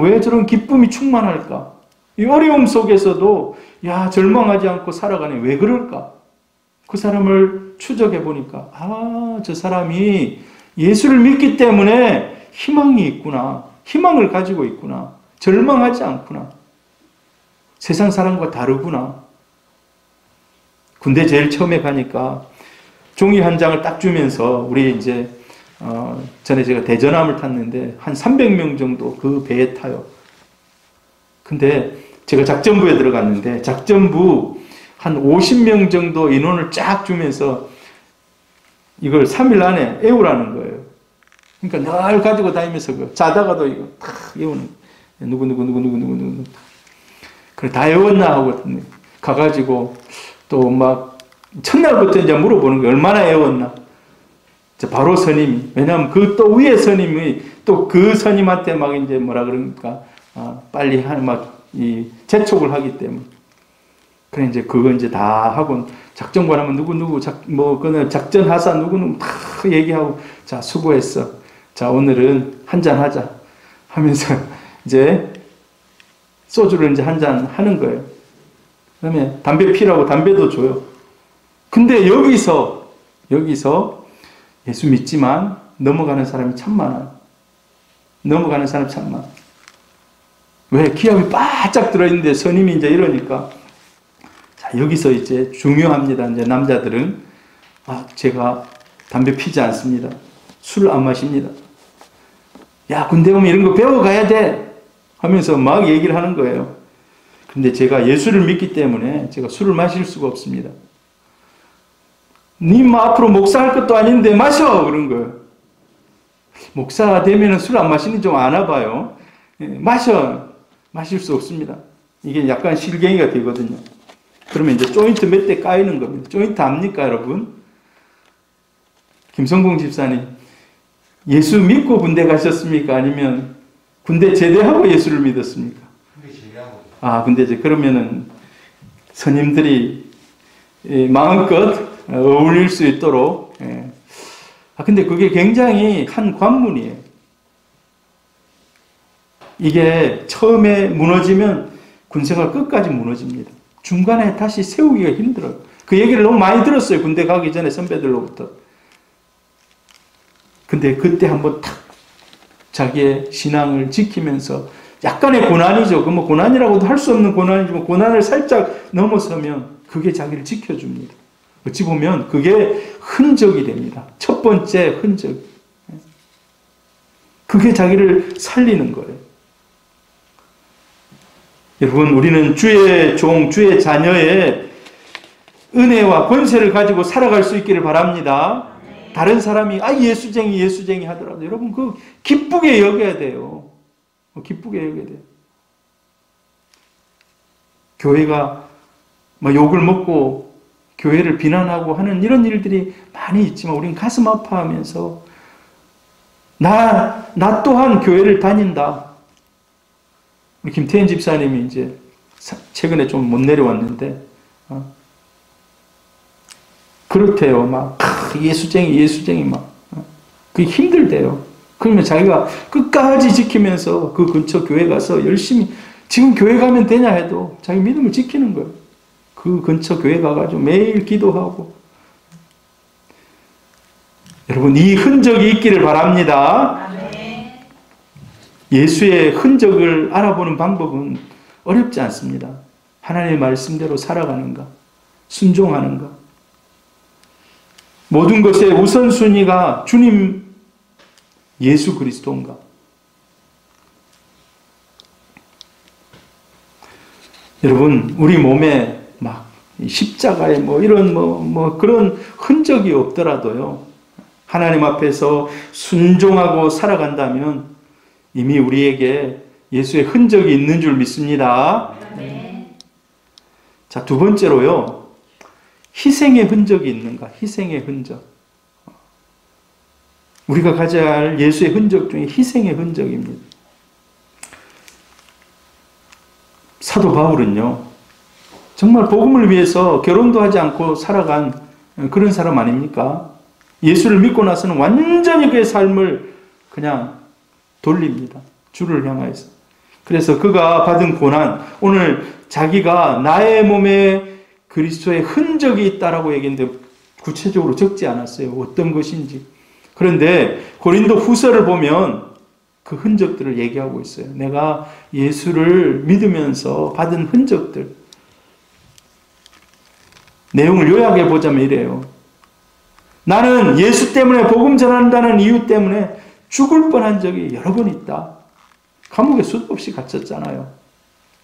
왜 저런 기쁨이 충만할까? 이 어려움 속에서도 야, 절망하지 않고 살아가네. 왜 그럴까? 그 사람을 추적해 보니까 저 사람이 예수를 믿기 때문에 희망이 있구나. 희망을 가지고 있구나. 절망하지 않구나. 세상 사람과 다르구나. 군대 제일 처음에 가니까 종이 한 장을 딱 주면서 우리 이제 전에 제가 대전함을 탔는데 한 300명 정도 그 배에 타요. 근데 제가 작전부에 들어갔는데 작전부 한 50명 정도 인원을 쫙 주면서 이걸 3일 안에 애우라는 거예요. 그러니까 늘 가지고 다니면서 자다가도 이거 탁 애우는 누구 그래 다 애웠나 하고 가가지고 또 막 첫날부터 이제 물어보는 거예요. 얼마나 애웠나? 바로 선임이. 왜냐하면 그 또 위에 선임이 또 그 선임한테 막 이제 뭐라 그러니까 빨리 이 재촉을 하기 때문에. 그래 이제 그거 이제 다 하고 작전관 하면 누구 그는 작전 하사 누구는 다 얘기하고 자 수고했어. 자 오늘은 한잔 하자 하면서 이제 소주를 이제 한잔 하는 거예요. 그다음에 담배 피라고 담배도 줘요. 근데 여기서 예수 믿지만 넘어가는 사람이 참 많아요. 넘어가는 사람이 참 많아요. 왜? 기합이 바짝 들어있는데 선임이 이제 이러니까 자 여기서 이제 중요합니다. 이제 남자들은 제가 담배 피지 않습니다. 술 안 마십니다. 야 군대 오면 이런 거 배워가야 돼 하면서 막 얘기를 하는 거예요. 근데 제가 예수를 믿기 때문에 제가 술을 마실 수가 없습니다. 님 앞으로 목사할 것도 아닌데 마셔! 그런 거예요. 목사 되면 술 안 마시는 좀 아나 봐요. 마셔! 마실 수 없습니다. 이게 약간 실갱이가 되거든요. 그러면 이제 조인트 몇 대 까이는 겁니다. 조인트 압니까 여러분? 김성봉 집사님 예수 믿고 군대 가셨습니까? 아니면 군대 제대하고 예수를 믿었습니까? 군대 제대하고. 군대 제대. 그러면은 선임들이 마음껏 어울릴 수 있도록. 근데 그게 굉장히 한 관문이에요. 이게 처음에 무너지면 군생활 끝까지 무너집니다. 중간에 다시 세우기가 힘들어요. 그 얘기를 너무 많이 들었어요. 군대 가기 전에 선배들로부터. 근데 그때 한번 탁 자기의 신앙을 지키면서 약간의 고난이죠. 그 뭐 고난이라고도 할 수 없는 고난이지만 고난을 살짝 넘어서면 그게 자기를 지켜줍니다. 어찌 보면 그게 흔적이 됩니다. 첫 번째 흔적. 그게 자기를 살리는 거예요. 여러분, 우리는 주의 종, 주의 자녀의 은혜와 권세를 가지고 살아갈 수 있기를 바랍니다. 다른 사람이 예수쟁이 하더라도 여러분 그 기쁘게 여겨야 돼요. 기쁘게 여겨야 돼요. 교회가 욕을 먹고 교회를 비난하고 하는 이런 일들이 많이 있지만 우리는 가슴 아파하면서 나 또한 교회를 다닌다. 우리 김태현 집사님이 이제 최근에 좀 못 내려왔는데 그렇대요. 예수쟁이 막. 그게 힘들대요. 그러면 자기가 끝까지 지키면서 그 근처 교회 가서 열심히 지금 교회 가면 되냐 해도 자기 믿음을 지키는 거예요. 그 근처 교회 가가지고 매일 기도하고. 여러분, 이 흔적이 있기를 바랍니다. 예수의 흔적을 알아보는 방법은 어렵지 않습니다. 하나님의 말씀대로 살아가는가, 순종하는가. 모든 것의 우선순위가 주님 예수 그리스도인가. 여러분, 우리 몸에 십자가에 이런 그런 흔적이 없더라도요, 하나님 앞에서 순종하고 살아간다면 이미 우리에게 예수의 흔적이 있는 줄 믿습니다. 자, 두 번째로요, 희생의 흔적이 있는가? 희생의 흔적. 우리가 가져야 할 예수의 흔적 중에 희생의 흔적입니다. 사도 바울은요, 정말 복음을 위해서 결혼도 하지 않고 살아간 그런 사람 아닙니까? 예수를 믿고 나서는 완전히 그의 삶을 그냥 돌립니다. 주를 향해서. 그래서 그가 받은 고난, 오늘 자기가 나의 몸에 그리스도의 흔적이 있다라고 얘기했는데 구체적으로 적지 않았어요. 어떤 것인지. 그런데 고린도 후서를 보면 그 흔적들을 얘기하고 있어요. 내가 예수를 믿으면서 받은 흔적들. 내용을 요약해 보자면 이래요. 나는 예수 때문에 복음 전한다는 이유 때문에 죽을 뻔한 적이 여러 번 있다. 감옥에 수도 없이 갇혔잖아요.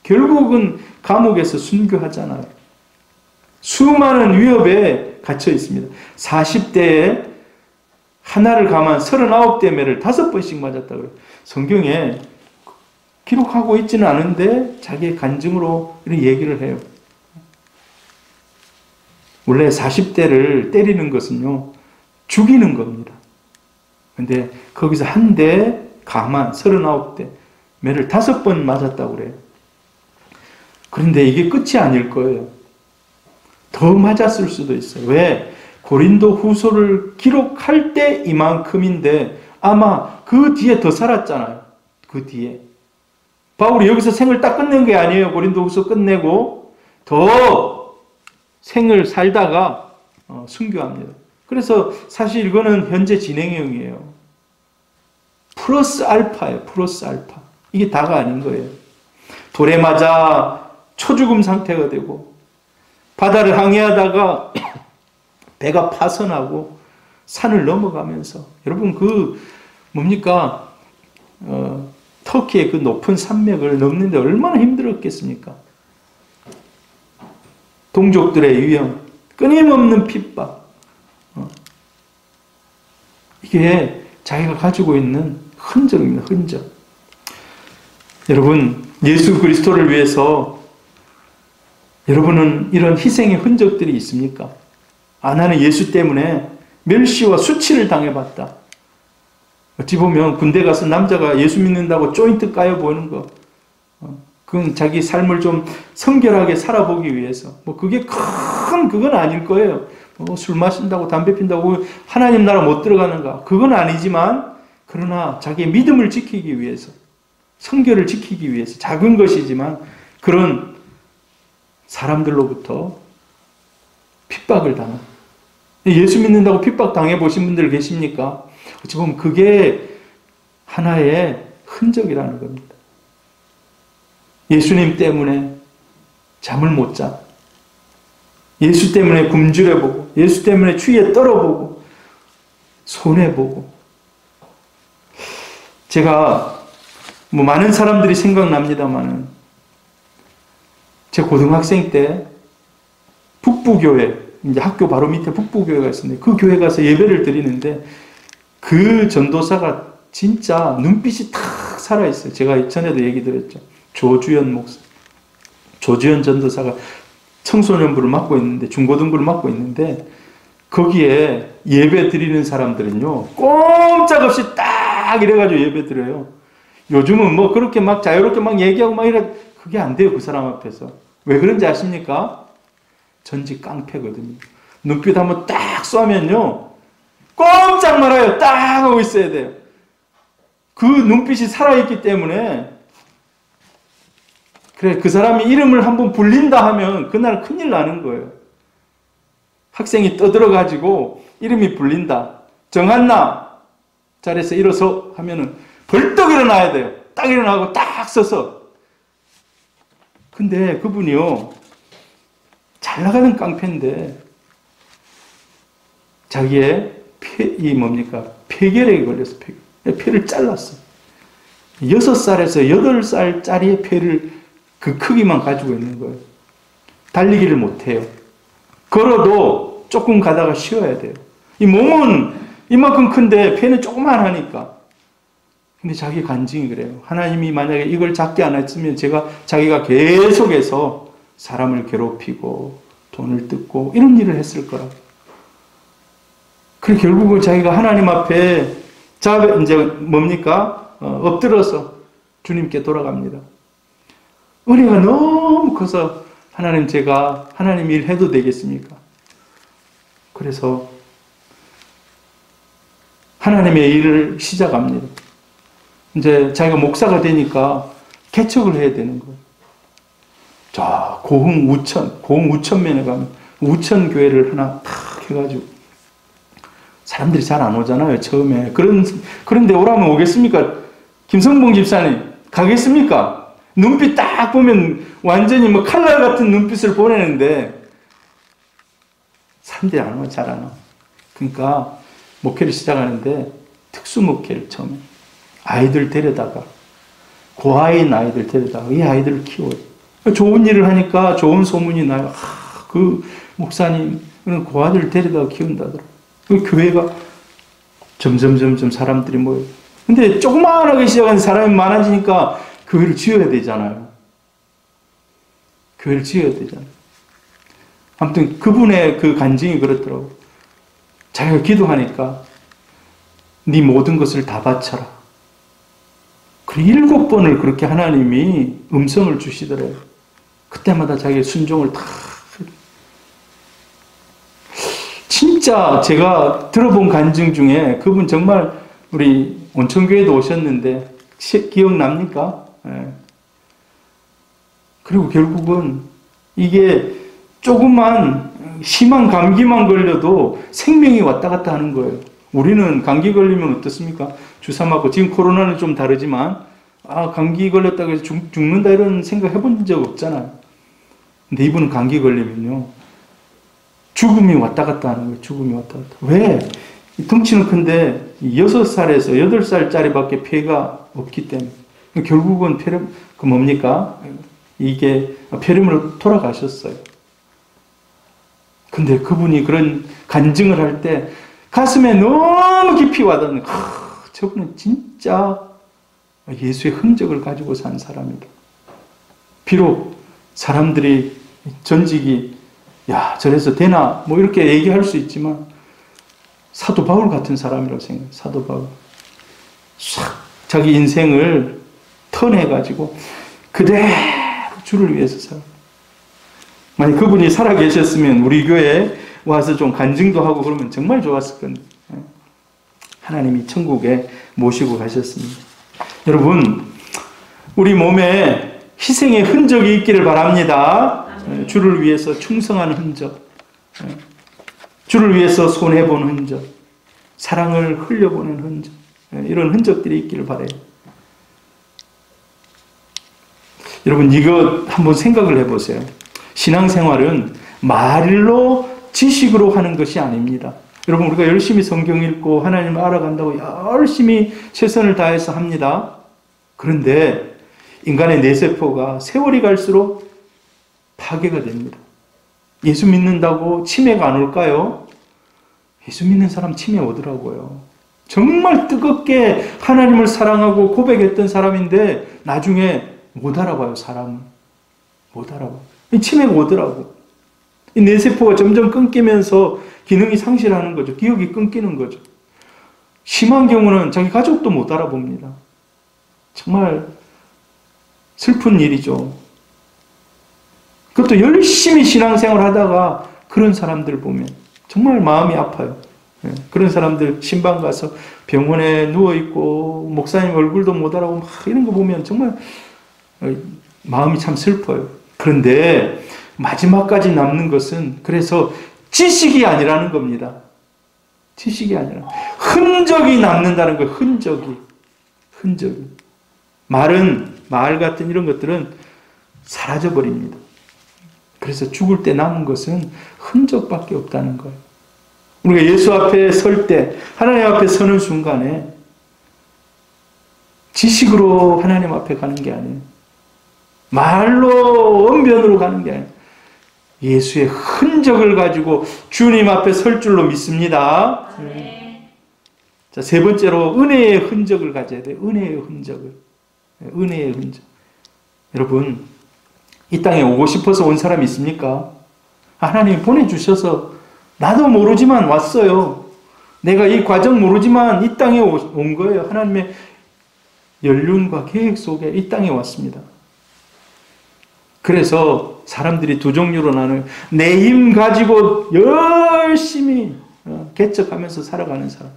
결국은 감옥에서 순교하잖아요. 수많은 위협에 갇혀 있습니다. 40대에 하나를 감한 39대 매를 5번씩 맞았다고 해요. 성경에 기록하고 있지는 않은데 자기의 간증으로 이런 얘기를 해요. 원래 40대를 때리는 것은요, 죽이는 겁니다. 근데 거기서 한 대 감한 39대 매를 5번 맞았다고 그래요. 그런데 이게 끝이 아닐 거예요. 더 맞았을 수도 있어요. 왜? 고린도 후서를 기록할 때 이만큼인데 아마 그 뒤에 더 살았잖아요. 그 뒤에. 바울이 여기서 생을 딱 끝낸 게 아니에요. 고린도 후서 끝내고 더 생을 살다가 순교합니다. 그래서 사실 이거는 현재 진행형이에요. 플러스 알파예요. 플러스 알파. 이게 다가 아닌 거예요. 돌에 맞아 초죽음 상태가 되고 바다를 항해하다가 배가 파선하고 산을 넘어가면서 여러분 뭡니까? 터키의 그 높은 산맥을 넘는데 얼마나 힘들었겠습니까? 동족들의 위험, 끊임없는 핍박. 이게 자기가 가지고 있는 흔적입니다. 흔적. 여러분, 예수 그리스도를 위해서 여러분은 이런 희생의 흔적들이 있습니까? 나는 예수 때문에 멸시와 수치를 당해봤다. 어찌 보면 군대 가서 남자가 예수 믿는다고 조인트 까여 보이는 거, 그건 자기 삶을 좀 성결하게 살아보기 위해서. 뭐 그게 그건 아닐 거예요. 뭐 술 마신다고 담배 핀다고 하나님 나라 못 들어가는가? 그건 아니지만 그러나 자기의 믿음을 지키기 위해서, 성결을 지키기 위해서 작은 것이지만 그런 사람들로부터 핍박을 당한. 예수 믿는다고 핍박 당해보신 분들 계십니까? 어찌 보면 그게 하나의 흔적이라는 겁니다. 예수님 때문에 잠을 못 자. 예수 때문에 굶주려보고, 예수 때문에 추위에 떨어보고, 손해보고. 제가 뭐 많은 사람들이 생각납니다만은 제 고등학생 때 북부교회, 이제 학교 바로 밑에 북부교회가 있었는데 그 교회 가서 예배를 드리는데 그 전도사가 진짜 눈빛이 탁 살아있어요. 제가 전에도 얘기 드렸죠. 조주연 목사, 조주연 전도사가 청소년부를 맡고 있는데, 중고등부를 맡고 있는데 거기에 예배 드리는 사람들은요 꼼짝없이 딱 이래가지고 예배 드려요. 요즘은 뭐 그렇게 막 자유롭게 막 얘기하고 막 이래, 그게 안 돼요. 그 사람 앞에서. 왜 그런지 아십니까? 전직 깡패거든요. 눈빛 한번 딱 쏘면요 꼼짝 말아요. 딱 하고 있어야 돼요. 그 눈빛이 살아있기 때문에. 그래, 그 사람이 이름을 한번 불린다 하면 그날 큰일 나는 거예요. 학생이 떠들어가지고 이름이 불린다. 정한나 자리에서 일어서 하면은 벌떡 일어나야 돼요. 딱 일어나고 딱 서서. 근데 그분이요 잘 나가는 깡패인데 자기의 폐결핵이 걸려서 폐를 잘랐어. 6살에서 8살짜리의 폐를 그 크기만 가지고 있는 거예요. 달리기를 못해요. 걸어도 조금 가다가 쉬어야 돼요. 이 몸은 이만큼 큰데 폐는 조그만하니까. 근데 자기 간증이 그래요. 하나님이 만약에 이걸 잡게 안 했으면 자기가 계속해서 사람을 괴롭히고 돈을 뜯고 이런 일을 했을 거라고. 그래 결국은 자기가 하나님 앞에 이제 뭡니까? 엎드려서 주님께 돌아갑니다. 은혜가 너무 커서 하나님 제가 하나님 일 해도 되겠습니까? 그래서 하나님의 일을 시작합니다. 이제 자기가 목사가 되니까 개척을 해야 되는 거예요. 자, 고흥 우천면에 가면 우천교회를 하나 탁 해가지고 사람들이 잘 안 오잖아요, 처음에. 그런데 오라면 오겠습니까? 김성봉 집사님, 가겠습니까? 눈빛 딱 보면 완전히 뭐 칼날 같은 눈빛을 보내는데 사람들이 안 와, 잘 안 와. 그러니까 목회를 시작하는데 특수 목회를 처음에 아이들 데려다가 고아인 아이들 데려다가 이 아이들을 키워요. 좋은 일을 하니까 좋은 소문이 나요. 그 목사님 고아들을 데려다가 키운다더라. 그 교회가 점점 사람들이 모여요. 근데 조그마하게 시작한 사람이 많아지니까 교회를 지어야 되잖아요. 교회를 지어야 되잖아요. 아무튼 그분의 그 간증이 그렇더라고요. 자기가 기도하니까 네 모든 것을 다 바쳐라. 그 7번을 그렇게 하나님이 음성을 주시더래요. 그때마다 자기의 순종을 다. 진짜 제가 들어본 간증 중에 그분 정말 우리 온천교회도 오셨는데 기억납니까? 네. 그리고 결국은 이게 조금만 심한 감기만 걸려도 생명이 왔다 갔다 하는 거예요. 우리는 감기 걸리면 어떻습니까? 주사 맞고, 지금 코로나는 좀 다르지만 감기 걸렸다고 해서 죽는다 이런 생각 해본 적 없잖아요. 근데 이분은 감기 걸리면요 죽음이 왔다 갔다 하는 거예요. 죽음이 왔다 갔다. 왜? 덩치는 큰데 6살에서 8살짜리밖에 폐가 없기 때문에. 결국은 뭡니까? 이게 폐렴으로 돌아가셨어요. 근데 그분이 그런 간증을 할 때 가슴에 너무 깊이 와닿는, 저분은 진짜 예수의 흔적을 가지고 산 사람이다. 비록 사람들이 전직이 야 저래서 되나 뭐 이렇게 얘기할 수 있지만 사도 바울 같은 사람이라고 생각해요. 사도 바울 싹 자기 인생을 턴해가지고 그대로 주를 위해서 살아. 만약 그분이 살아 계셨으면 우리 교회에 와서 좀 간증도 하고 그러면 정말 좋았을 건데 하나님이 천국에 모시고 가셨습니다. 여러분, 우리 몸에 희생의 흔적이 있기를 바랍니다. 주를 위해서 충성하는 흔적, 주를 위해서 손해본 흔적, 사랑을 흘려보는 흔적, 이런 흔적들이 있기를 바라요. 여러분, 이거 한번 생각을 해보세요. 신앙생활은 말로 지식으로 하는 것이 아닙니다. 여러분, 우리가 열심히 성경 읽고 하나님을 알아간다고 열심히 최선을 다해서 합니다. 그런데 인간의 뇌세포가 세월이 갈수록 파괴가 됩니다. 예수 믿는다고 치매가 안 올까요? 예수 믿는 사람 치매 오더라고요. 정말 뜨겁게 하나님을 사랑하고 고백했던 사람인데 나중에 못 알아봐요, 사람은. 못 알아봐요. 치매가 오더라고. 이 뇌세포가 점점 끊기면서 기능이 상실하는 거죠. 기억이 끊기는 거죠. 심한 경우는 자기 가족도 못 알아봅니다. 정말 슬픈 일이죠. 그것도 열심히 신앙생활 하다가 그런 사람들 보면 정말 마음이 아파요. 그런 사람들 신방 가서 병원에 누워있고 목사님 얼굴도 못 알아보고 막 이런 거 보면 정말 마음이 참 슬퍼요. 그런데 마지막까지 남는 것은 그래서 지식이 아니라는 겁니다. 지식이 아니라 흔적이 남는다는 거예요. 흔적이. 말 같은 이런 것들은 사라져버립니다. 그래서 죽을 때 남은 것은 흔적밖에 없다는 거예요. 우리가 예수 앞에 설 때, 하나님 앞에 서는 순간에 지식으로 하나님 앞에 가는 게 아니에요. 말로 언변으로 가는 게 아니에요. 예수의 흔적을 가지고 주님 앞에 설 줄로 믿습니다. 자, 세 번째로 은혜의 흔적을 가져야 돼요. 은혜의 흔적. 여러분, 이 땅에 오고 싶어서 온 사람이 있습니까? 하나님이 보내주셔서 나도 모르지만 왔어요. 내가 이 과정 모르지만 이 땅에 온 거예요. 하나님의 연륜과 계획 속에 이 땅에 왔습니다. 그래서 사람들이 두 종류로 나눠요. 내 힘 가지고 열심히 개척하면서 살아가는 사람.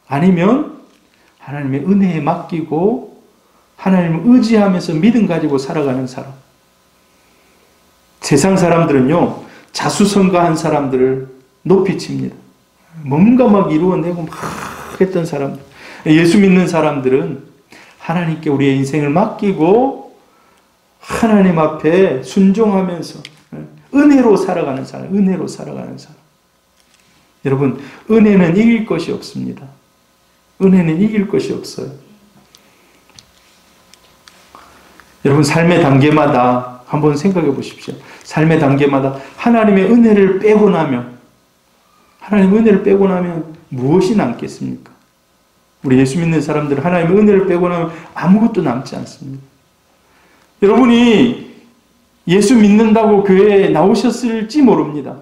아니면 하나님의 은혜에 맡기고 하나님을 의지하면서 믿음 가지고 살아가는 사람. 세상 사람들은요, 자수성가한 사람들을 높이 칩니다. 뭔가 막 이루어내고 막 했던 사람들. 예수 믿는 사람들은 하나님께 우리의 인생을 맡기고 하나님 앞에 순종하면서 은혜로 살아가는 사람, 은혜로 살아가는 사람. 여러분, 은혜는 이길 것이 없습니다. 은혜는 이길 것이 없어요. 여러분, 삶의 단계마다 한번 생각해 보십시오. 삶의 단계마다 하나님의 은혜를 빼고 나면, 하나님의 은혜를 빼고 나면 무엇이 남겠습니까? 우리 예수 믿는 사람들은 하나님의 은혜를 빼고 나면 아무것도 남지 않습니다. 여러분이 예수 믿는다고 교회에 나오셨을지 모릅니다.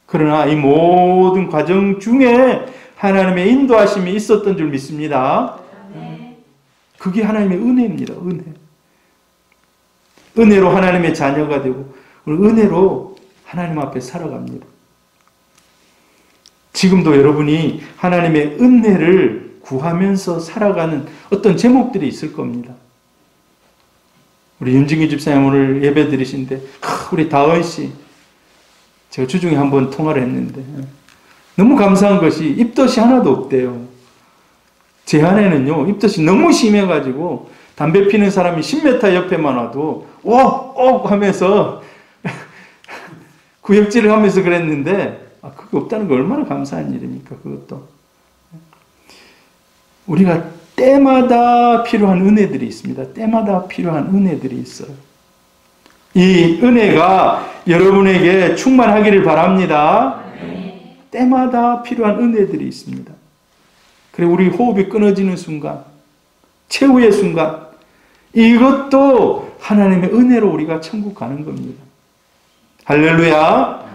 그러나 이 모든 과정 중에 하나님의 인도하심이 있었던 줄 믿습니다. 그게 하나님의 은혜입니다. 은혜로 하나님의 자녀가 되고 은혜로 하나님 앞에 살아갑니다. 지금도 여러분이 하나님의 은혜를 구하면서 살아가는 어떤 제목들이 있을 겁니다. 우리 윤진기 집사님 오늘 예배 드리신데 우리 다은 씨 제가 주중에 한번 통화를 했는데 너무 감사한 것이 입덧이 하나도 없대요. 제 아내는요, 입덧이 너무 심해가지고 담배 피는 사람이 10m 옆에만 와도 하면서 구역질을 하면서 그랬는데 그게 없다는 거 얼마나 감사한 일입니까? 그것도 우리가 때마다 필요한 은혜들이 있습니다. 때마다 필요한 은혜들이 있어요. 이 은혜가 여러분에게 충만하기를 바랍니다. 때마다 필요한 은혜들이 있습니다. 그리고 우리 호흡이 끊어지는 순간, 최후의 순간, 이것도 하나님의 은혜로 우리가 천국 가는 겁니다. 할렐루야.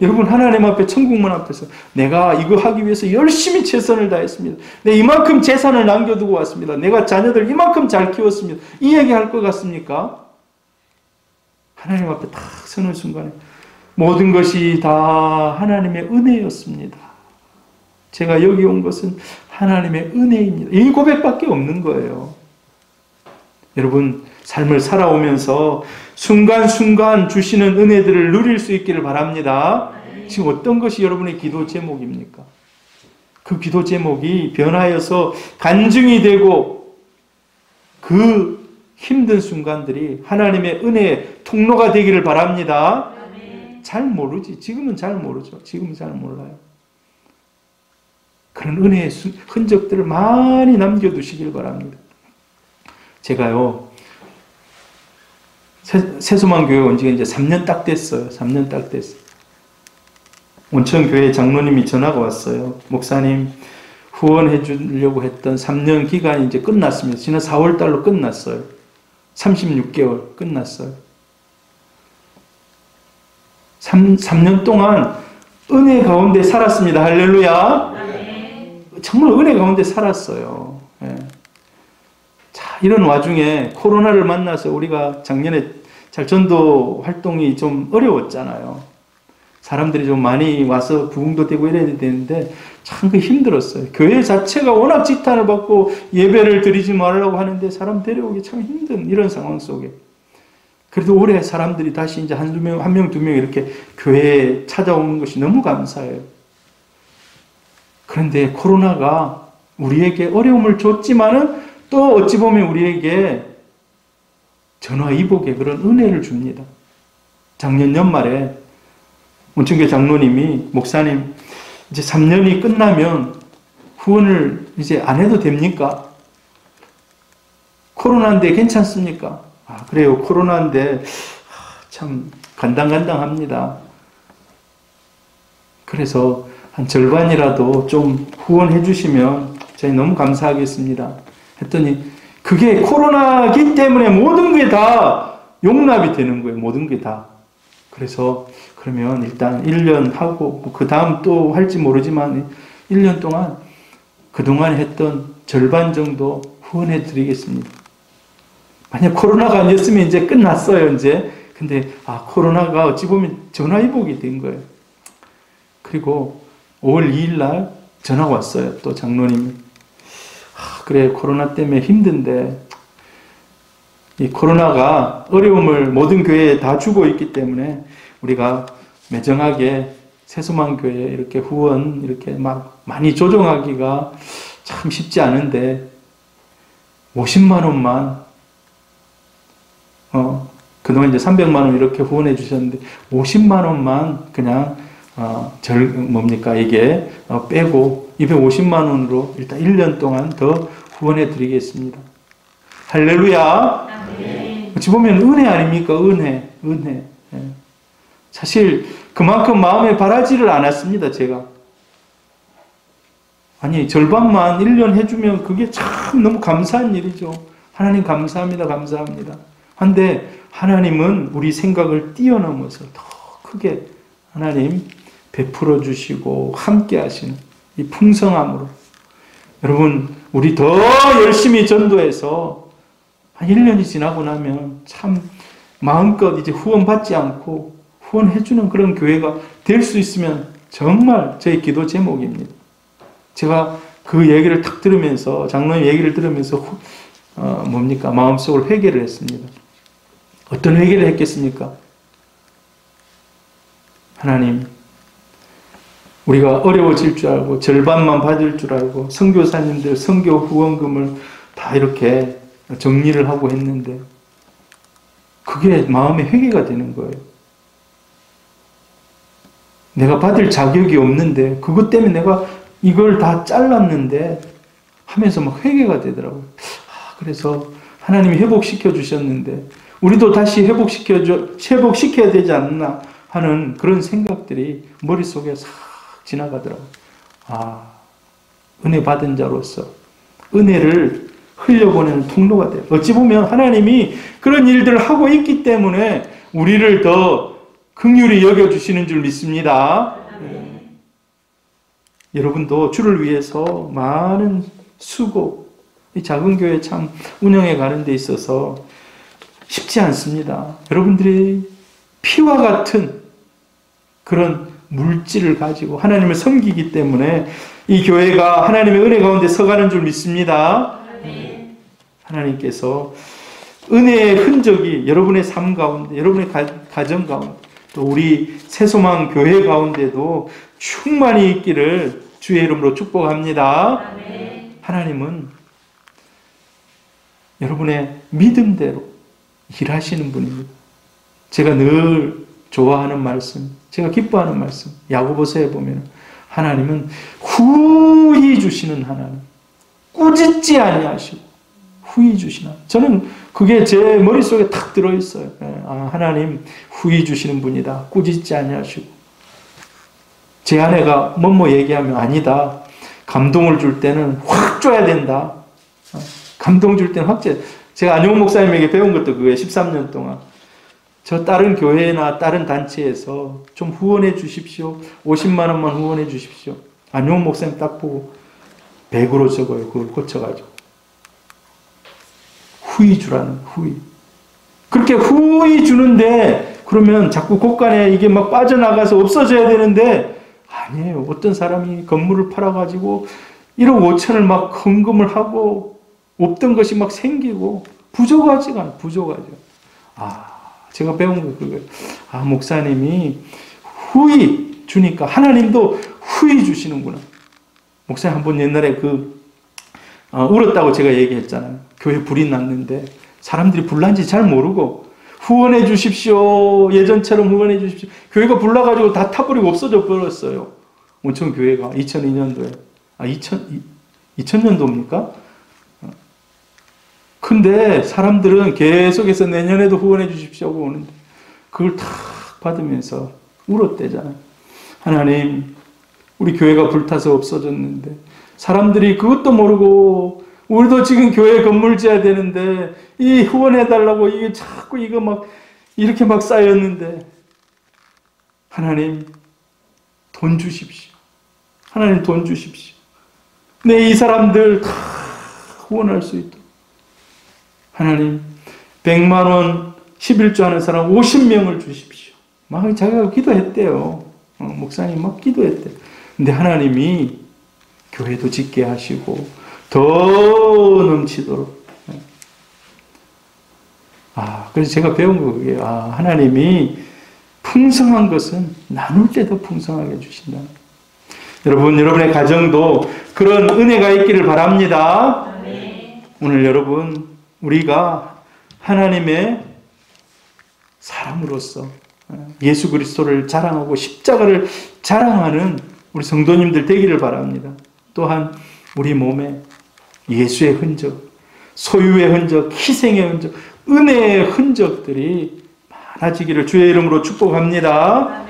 여러분, 하나님 앞에, 천국문 앞에서 내가 이거 하기 위해서 열심히 최선을 다했습니다. 내가 이만큼 재산을 남겨두고 왔습니다. 내가 자녀들 이만큼 잘 키웠습니다. 이 얘기할 것 같습니까? 하나님 앞에 딱 서는 순간에 모든 것이 다 하나님의 은혜였습니다. 제가 여기 온 것은 하나님의 은혜입니다. 이 고백밖에 없는 거예요. 여러분, 삶을 살아오면서 순간순간 주시는 은혜들을 누릴 수 있기를 바랍니다. 지금 어떤 것이 여러분의 기도 제목입니까? 그 기도 제목이 변하여서 간증이 되고 그 힘든 순간들이 하나님의 은혜의 통로가 되기를 바랍니다. 잘 모르지. 지금은 잘 모르죠. 지금은 잘 몰라요. 그런 은혜의 흔적들을 많이 남겨두시길 바랍니다. 제가요, 세수만교회 온 지가 이제 3년 딱 됐어요. 3년 딱 됐어요. 온천교회 장로님이 전화가 왔어요. 목사님, 후원해 주려고 했던 3년 기간이 이제 끝났습니다. 지난 4월 달로 끝났어요. 36개월 끝났어요. 3년 동안 은혜 가운데 살았습니다. 할렐루야. 정말 은혜 가운데 살았어요. 예. 자, 이런 와중에 코로나를 만나서 우리가 작년에 잘 전도 활동이 좀 어려웠잖아요. 사람들이 좀 많이 와서 부흥도 되고 이래야 되는데 참 그 힘들었어요. 교회 자체가 워낙 지탄을 받고 예배를 드리지 말라고 하는데 사람 데려오기 참 힘든 이런 상황 속에 그래도 올해 사람들이 다시 이제 한 명, 두 명 이렇게 교회에 찾아오는 것이 너무 감사해요. 그런데 코로나가 우리에게 어려움을 줬지만은 또 어찌 보면 우리에게 전화위복의 그런 은혜를 줍니다. 작년 연말에 온천교회 장로님이 목사님 이제 3년이 끝나면 후원을 이제 안 해도 됩니까? 코로나인데 괜찮습니까? 아, 그래요. 코로나인데 참 간당간당합니다. 그래서 한 절반이라도 좀 후원해 주시면 저희 너무 감사하겠습니다. 했더니 그게 코로나기 때문에 모든 게 다 용납이 되는 거예요. 모든 게 다. 그래서 그러면 일단 1년 하고 그 다음 또 할지 모르지만 1년 동안 그동안 했던 절반 정도 후원해 드리겠습니다. 만약 코로나가 아니었으면 이제 끝났어요. 이제. 근데 코로나가 어찌 보면 전화위복이 된 거예요. 그리고 5월 2일 날 전화가 왔어요. 또 장로님이. 그래, 코로나 때문에 힘든데 이 코로나가 어려움을 모든 교회에 다 주고 있기 때문에 우리가 매정하게 세수만교회에 이렇게 후원 이렇게 막 많이 조정하기가 참 쉽지 않은데 50만 원만 그동안 이제 300만 원 이렇게 후원해 주셨는데 50만 원만 그냥 이게 빼고 250만 원으로 일단 1년 동안 더 후원해 드리겠습니다. 할렐루야. 어찌 보면 은혜 아닙니까? 은혜. 예. 사실 그만큼 마음에 바라지를 않았습니다. 제가. 아니 절반만 1년 해주면 그게 참 너무 감사한 일이죠. 하나님 감사합니다. 감사합니다. 한데 하나님은 우리 생각을 뛰어넘어서 더 크게 하나님 베풀어 주시고 함께 하시는 이 풍성함으로 여러분 우리 더 열심히 전도해서 한 1년이 지나고 나면 참 마음껏 이제 후원 받지 않고 후원해주는 그런 교회가 될 수 있으면 정말 저의 기도 제목입니다. 제가 그 얘기를 탁 들으면서 장로님 얘기를 들으면서 마음속으로 회개를 했습니다. 어떤 회개를 했겠습니까? 하나님, 우리가 어려워질 줄 알고 절반만 받을 줄 알고 선교사님들 선교 후원금을 다 이렇게 정리를 하고 했는데 그게 마음의 회개가 되는 거예요. 내가 받을 자격이 없는데 그것 때문에 내가 이걸 다 잘랐는데 하면서 막 회개가 되더라고요. 그래서 하나님이 회복시켜 주셨는데 우리도 다시 회복시켜야 되지 않나 하는 그런 생각들이 머릿속에 싹 지나가더라고요. 은혜 받은 자로서 은혜를 흘려보내는 통로가 돼요. 어찌 보면 하나님이 그런 일들을 하고 있기 때문에 우리를 더 긍휼히 여겨주시는 줄 믿습니다. 여러분도 주를 위해서 많은 수고, 이 작은 교회 참 운영해 가는 데 있어서 쉽지 않습니다. 여러분들이 피와 같은 그런 물질을 가지고 하나님을 섬기기 때문에 이 교회가 하나님의 은혜 가운데 서가는 줄 믿습니다. 하나님께서 은혜의 흔적이 여러분의 삶 가운데, 여러분의 가정 가운데, 또 우리 새소망 교회 가운데도 충만히 있기를 주의 이름으로 축복합니다. 하나님은 여러분의 믿음대로 일하시는 분입니다. 제가 늘 좋아하는 말씀, 제가 기뻐하는 말씀, 야고보서에 보면 하나님은 후히 주시는 하나님, 꾸짖지 아니하시고 후히 주시는 하나님. 저는 그게 제 머릿속에 탁 들어있어요. 하나님 후히 주시는 분이다. 꾸짖지 아니하시고. 제 아내가 뭐뭐 얘기하면 아니다. 감동을 줄 때는 확 줘야 된다. 감동 줄 때는 확 줘야 된다. 제가 안용 목사님에게 배운 것도 그거예요. 13년 동안. 저 다른 교회나 다른 단체에서 좀 후원해 주십시오. 50만 원만 후원해 주십시오. 안용 목사님 딱 보고 100으로 적어요. 그걸 고쳐가지고. 후히 주라는 후히. 그렇게 후히 주는데 그러면 자꾸 곳간에 이게 막 빠져나가서 없어져야 되는데 아니에요. 어떤 사람이 건물을 팔아가지고 1억 5천을 막 헌금을 하고 없던 것이 막 생기고 부족하지가 않아요. 부족하죠. 제가 배운 거 그거예요. 목사님이 후히 주니까 하나님도 후히 주시는구나. 목사님 한번 옛날에 울었다고 제가 얘기했잖아요. 교회 불이 났는데 사람들이 불난지 잘 모르고 후원해 주십시오. 예전처럼 후원해 주십시오. 교회가 불나가지고 다 타버리고 없어져 버렸어요. 온천 교회가 2002년도에. 2000년도입니까? 근데 사람들은 계속해서 내년에도 후원해 주십시오 하고 오는데 그걸 탁 받으면서 울었대잖아요. 하나님, 우리 교회가 불타서 없어졌는데 사람들이 그것도 모르고 우리도 지금 교회 건물 지어야 되는데 이 후원해달라고 이게 자꾸 이거 막 이렇게 막 쌓였는데 하나님 돈 주십시오. 하나님 돈 주십시오. 이 사람들 다 후원할 수 있도록. 하나님 100만 원 11조 하는 사람 50명을 주십시오. 막 자기가 기도했대요. 목사님 막 기도했대요. 근데 하나님이 교회도 짓게 하시고 더 넘치도록. 그래서 제가 배운 거 그게 하나님이 풍성한 것은 나눌 때도 풍성하게 해주신다. 여러분, 여러분의 가정도 그런 은혜가 있기를 바랍니다. 오늘 여러분, 우리가 하나님의 사람으로서 예수 그리스도를 자랑하고 십자가를 자랑하는 우리 성도님들 되기를 바랍니다. 또한 우리 몸에 예수의 흔적, 소유의 흔적, 희생의 흔적, 은혜의 흔적들이 많아지기를 주의 이름으로 축복합니다.